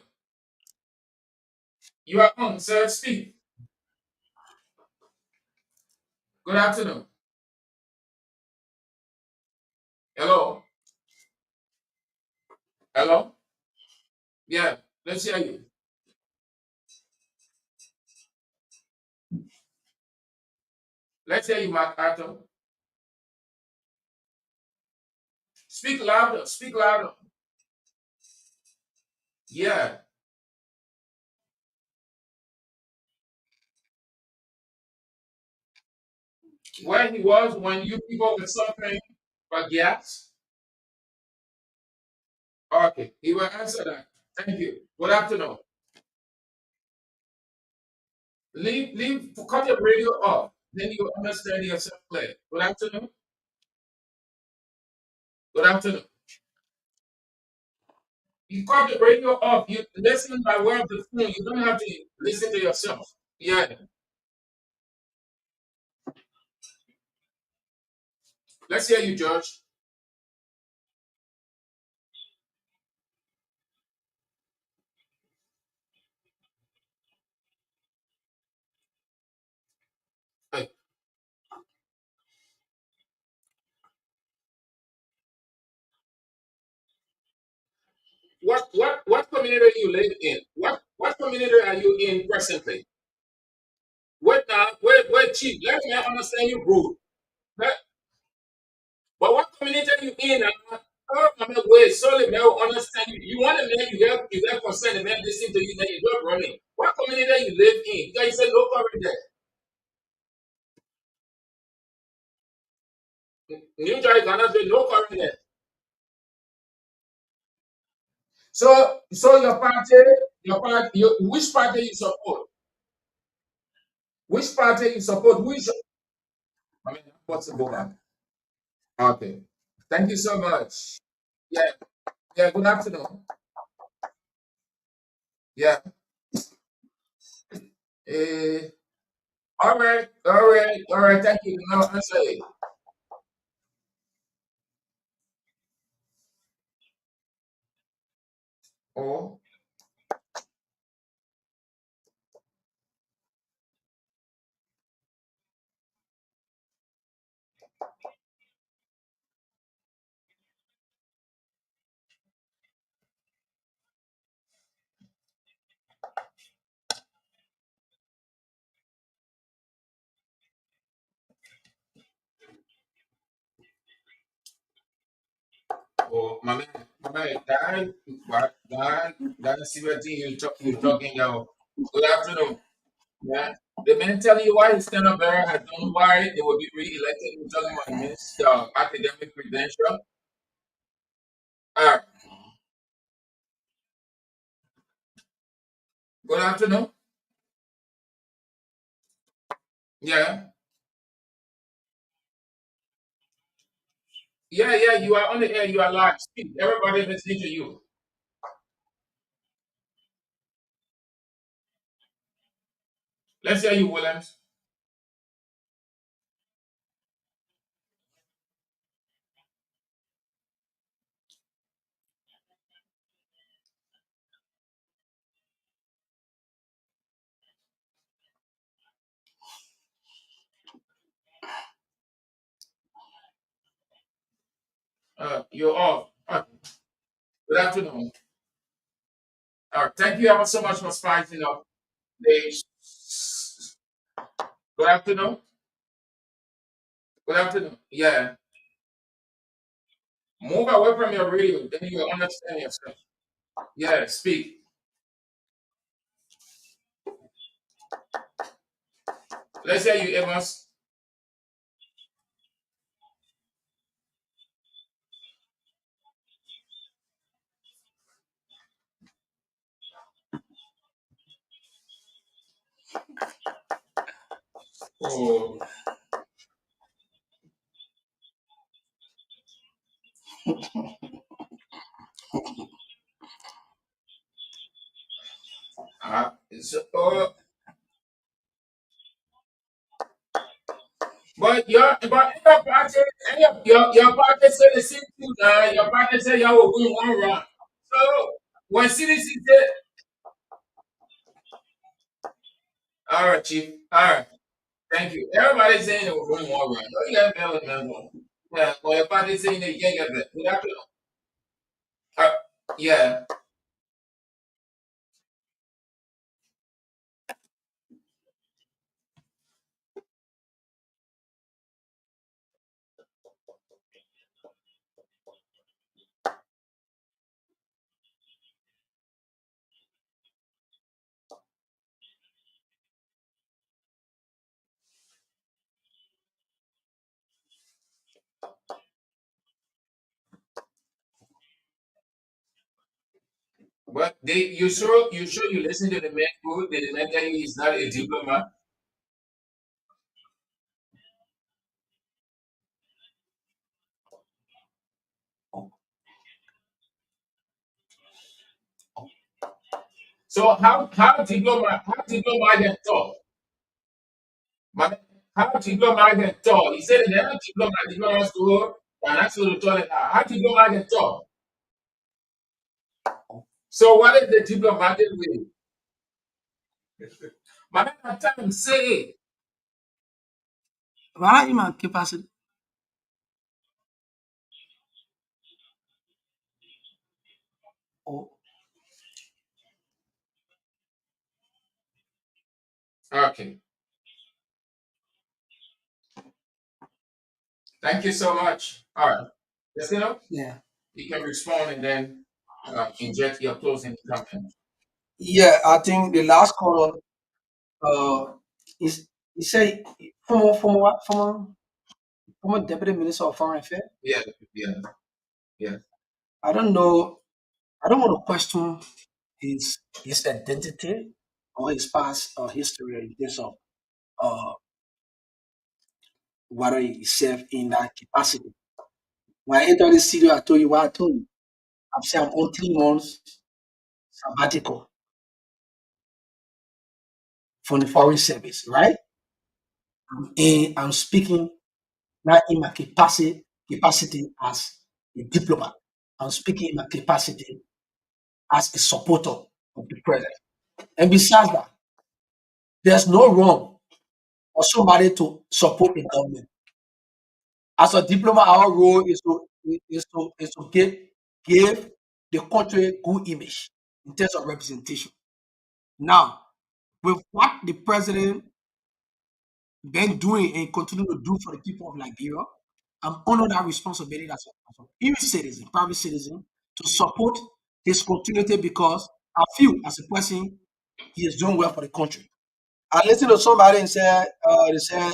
You are on, sir. Speak. Good afternoon. Hello. Hello. Yeah. Let's hear you. Let's hear you, Mark Arthur. Speak louder. Speak louder. Yeah. Where he was when you people were suffering for gas. Okay. He will answer that. Thank you. Good afternoon. Cut your radio off. Then you understand yourself clear. Good afternoon. Good afternoon. You cut the radio off. You listen by way of the phone. You don't have to listen to yourself. Yeah. Let's hear you, George. Hey, what community you live in? What community are you in presently? Wait now, wait, chief. Let me understand you, bro. Let, but what community are you in? Oh, I mean, wait, sorry, man, I understand you. You want to make you have concern, and man, listen to you, then you don't running. What community you live in? Because you said no coverage there. New Jersey cannot do no coverage there. So which party you support? Which party you support? Which, I mean, what's the go back? Okay. Thank you so much. Yeah, yeah, good afternoon. Yeah. Uh, all right, thank you. No, I say, oh, oh, my man, that see what thing you talking about. Good afternoon. Yeah. The man telling you why his stand bearer has done why they will be re-elected. We're talking about minister academic credential. All right. Good afternoon. Yeah. Yeah, yeah, you are on the air. You are live. Speak. Everybody listening to you. Let's hear you, Williams. You're off. Good afternoon. Thank you ever so much for spicing up the. Good afternoon. Good afternoon. Yeah. Move away from your radio, then you'll understand yourself. Yeah, speak. Let's hear you, Evans. Oh, so, your party said the same thing. Your party said y'all will win one round. So when CDC said, all right, Chief. All right, thank you. Everybody's saying they will win one round. Oh, you got to tell them one. Yeah, well, your party saying they can't get that. Good afternoon. Uh, yeah, but you sure you listen to the man who the man tell you he's not a diplomat. So how diplomat then talk? Man, how diplomat then talk? He said that how diplomats go and actually tell it how diplomat then talk. So what is the diplomatic way? Man, at times say, Wala ima capacity. Oh, okay, thank you so much. All right, yes, yeah. you can respond and then inject your closing comment. Yeah, I think the last caller is he say former deputy minister of foreign affairs. Yeah, yeah, yeah. I don't know. I don't want to question his identity or his past history in terms of uh, whether he served in that capacity. When I entered the studio, I told you what I told you. I'm saying I'm on 3 months sabbatical from the foreign service, right? And I'm speaking not in my capacity as a diplomat. I'm speaking in my capacity as a supporter of the president. And besides that, there's no wrong for somebody to support the government. As a diplomat, our role is to give the country good image in terms of representation. Now, with what the president been doing and continue to do for the people of Liberia, I'm under that responsibility as a even citizen, private citizen, to support his continuity because I feel as a person he is doing well for the country. I listened to somebody and said they said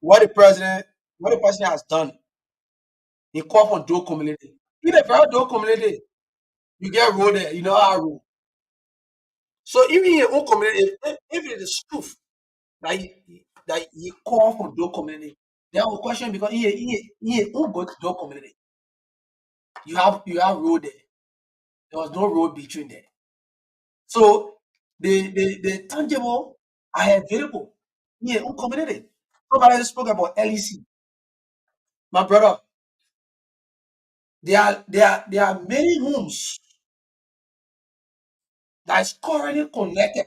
what the president has done. He called for dual community. In a very dual community, you get rule there, you know how I rule. So even in your own community, if it is truth that you call for dual community, there will question because he who go to dual community. You have rule there. There was no road between there. So the tangible are available in your own community. Somebody spoke about LEC. My brother, there are many homes that is currently connected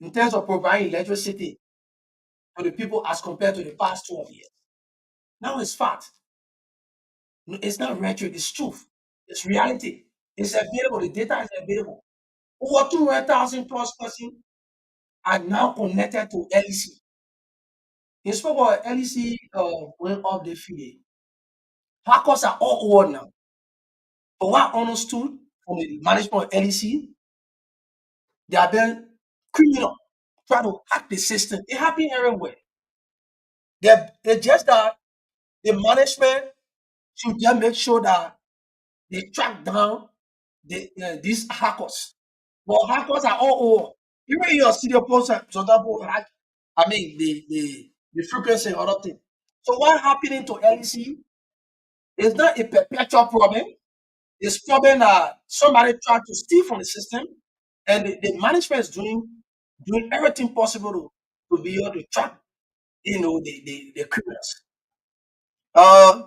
in terms of providing electricity to the people as compared to the past 12 years. Now it's fact. It's not rhetoric, it's truth. It's reality. It's available. The data is available. Over 200,000 plus persons are now connected to LEC. You spoke about LEC going up the field. Hackers are all over now. But what I understood from the management of LEC, they are being criminal, try to hack the system. It happens everywhere. They just that the management should just make sure that they track down these hackers. But hackers are all over. Even in your studio post, for example, like I mean the frequency and other thing. So what happening to LEC is not a perpetual problem. It's problem that somebody tried to steal from the system, and the management is doing everything possible to be able to track, the criminals. Uh,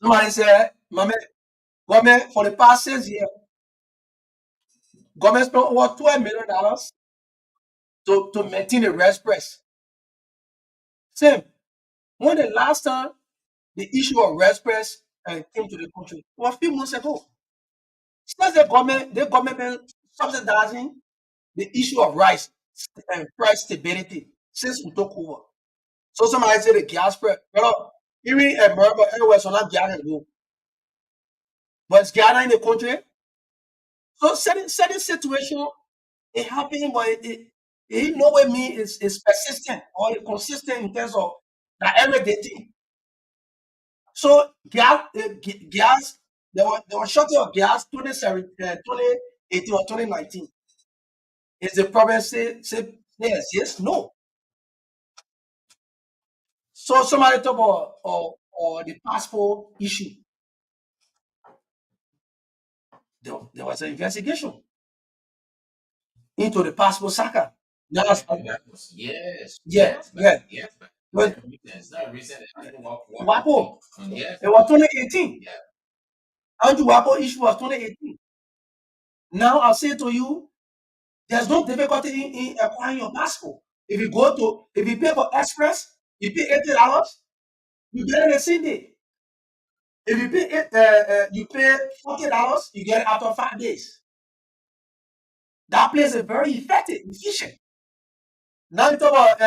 Somebody said, "Mama, government for the past 6 years, government spent over $12 million to maintain the rest press. Same. When the last time the issue of rest press came to the country was a few months ago. Since the government been subsidizing the issue of rice and price stability since we took over. So somebody say the gas price, well, even America, everywhere, so not gas and go, but it's gas in the country. So certain situation it happening, but it no way mean it's persistent or it consistent in terms of that everyday thing. So gas, there was shortage of gas 2018 or 2019. Is the problem say yes, yes, no. So somebody talk about or the passport issue. There was an investigation. into the passport soccer. Now, That was yes, yeah, yeah. yes, but But it's not recent. I don't walk WAPO, yes, it was 2018. yeah. And the WAPO issue was 2018. Now I'll say to you, there's no difficulty in acquiring your passport. If you pay for express, you pay $80, you get it the same day. If you pay $40, you get it after 5 days. That place is very effective, efficient. Now you talk about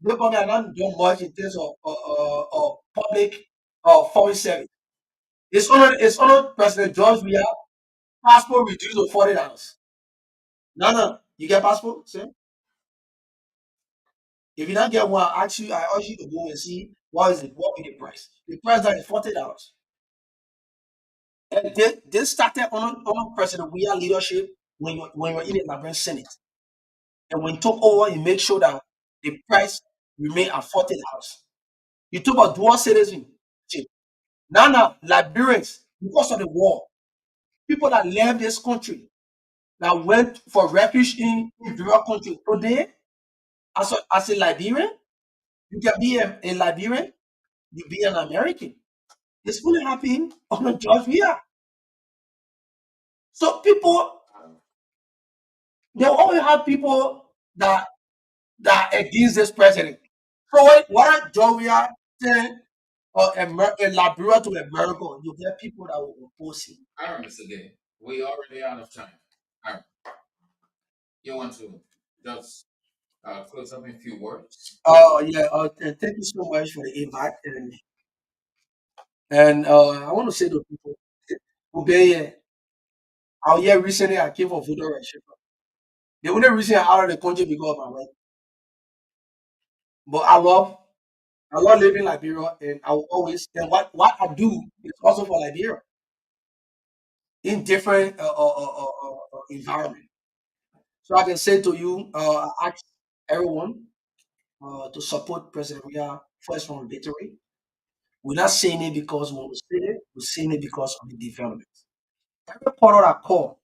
they probably are not doing much in terms of public foreign service. It's only President George we have passport reduced to $40. No, no, you get passport, sir? If you don't get one, actually, I urge you to go and see what is the price. The price that is $40. And they started on President Weah leadership when you're in the Liberian Senate. And when he took over, he made sure that the price remained at $40. You talk about dual citizenship. Now, Liberians, because of the war, people that left this country, that went for refuge in various countries, today, as a Liberian, you can be a Liberian, you be an American. It's fully happening on the George Weah. So people, they always have people that against this president. So what George Weah saying a Liberia to America, you get people that will oppose him. Aaron, Mr. Gay, we already out of time. Aaron, you want to just close up in a few words? Oh yeah, thank you so much for the invite, and I want to say to people, obey. Out here recently, I came for voter registration. The only reason I'm out of the country because of my work, but I love living in Liberia, and I will always and what I do is also for Liberia in different environment. So I can say to you, I ask everyone to support President Ria first from victory. We're not saying it because we want to say it. We're saying it because of the development. Every part of that core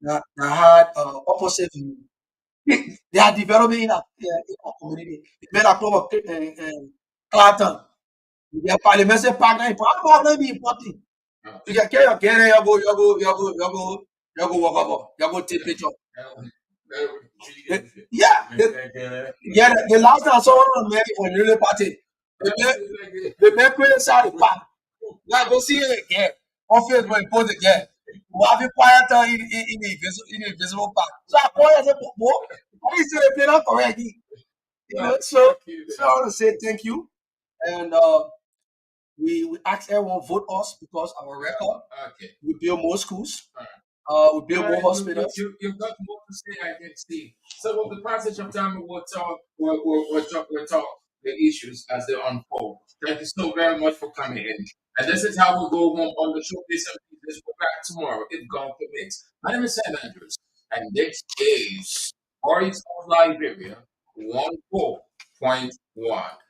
that had opposite view, they are developing in our community. The men are club of Clapton. The parliamentary partner, partner be important. You can carry your gear, you go walk up, you go take picture. Yeah, yeah. The last time I saw one of them for the relay party, the man couldn't sell the park. Now go see it again. On Facebook, he post again. We have a quiet time in the invisible park. So I call you and say, "Boy, how is it play not correct?" So I want to say thank you, and we ask everyone vote us because our record Okay. we build more schools, we build more Alright, hospitals. you've got more to say, I can see. So, with the passage of time, we'll talk the issues as they unfold. Thank you so very much for coming in. And this is how we go home on the show. This we're back tomorrow if God permits. My name is Sam Andrews, and this is Voice of Liberia 14.1.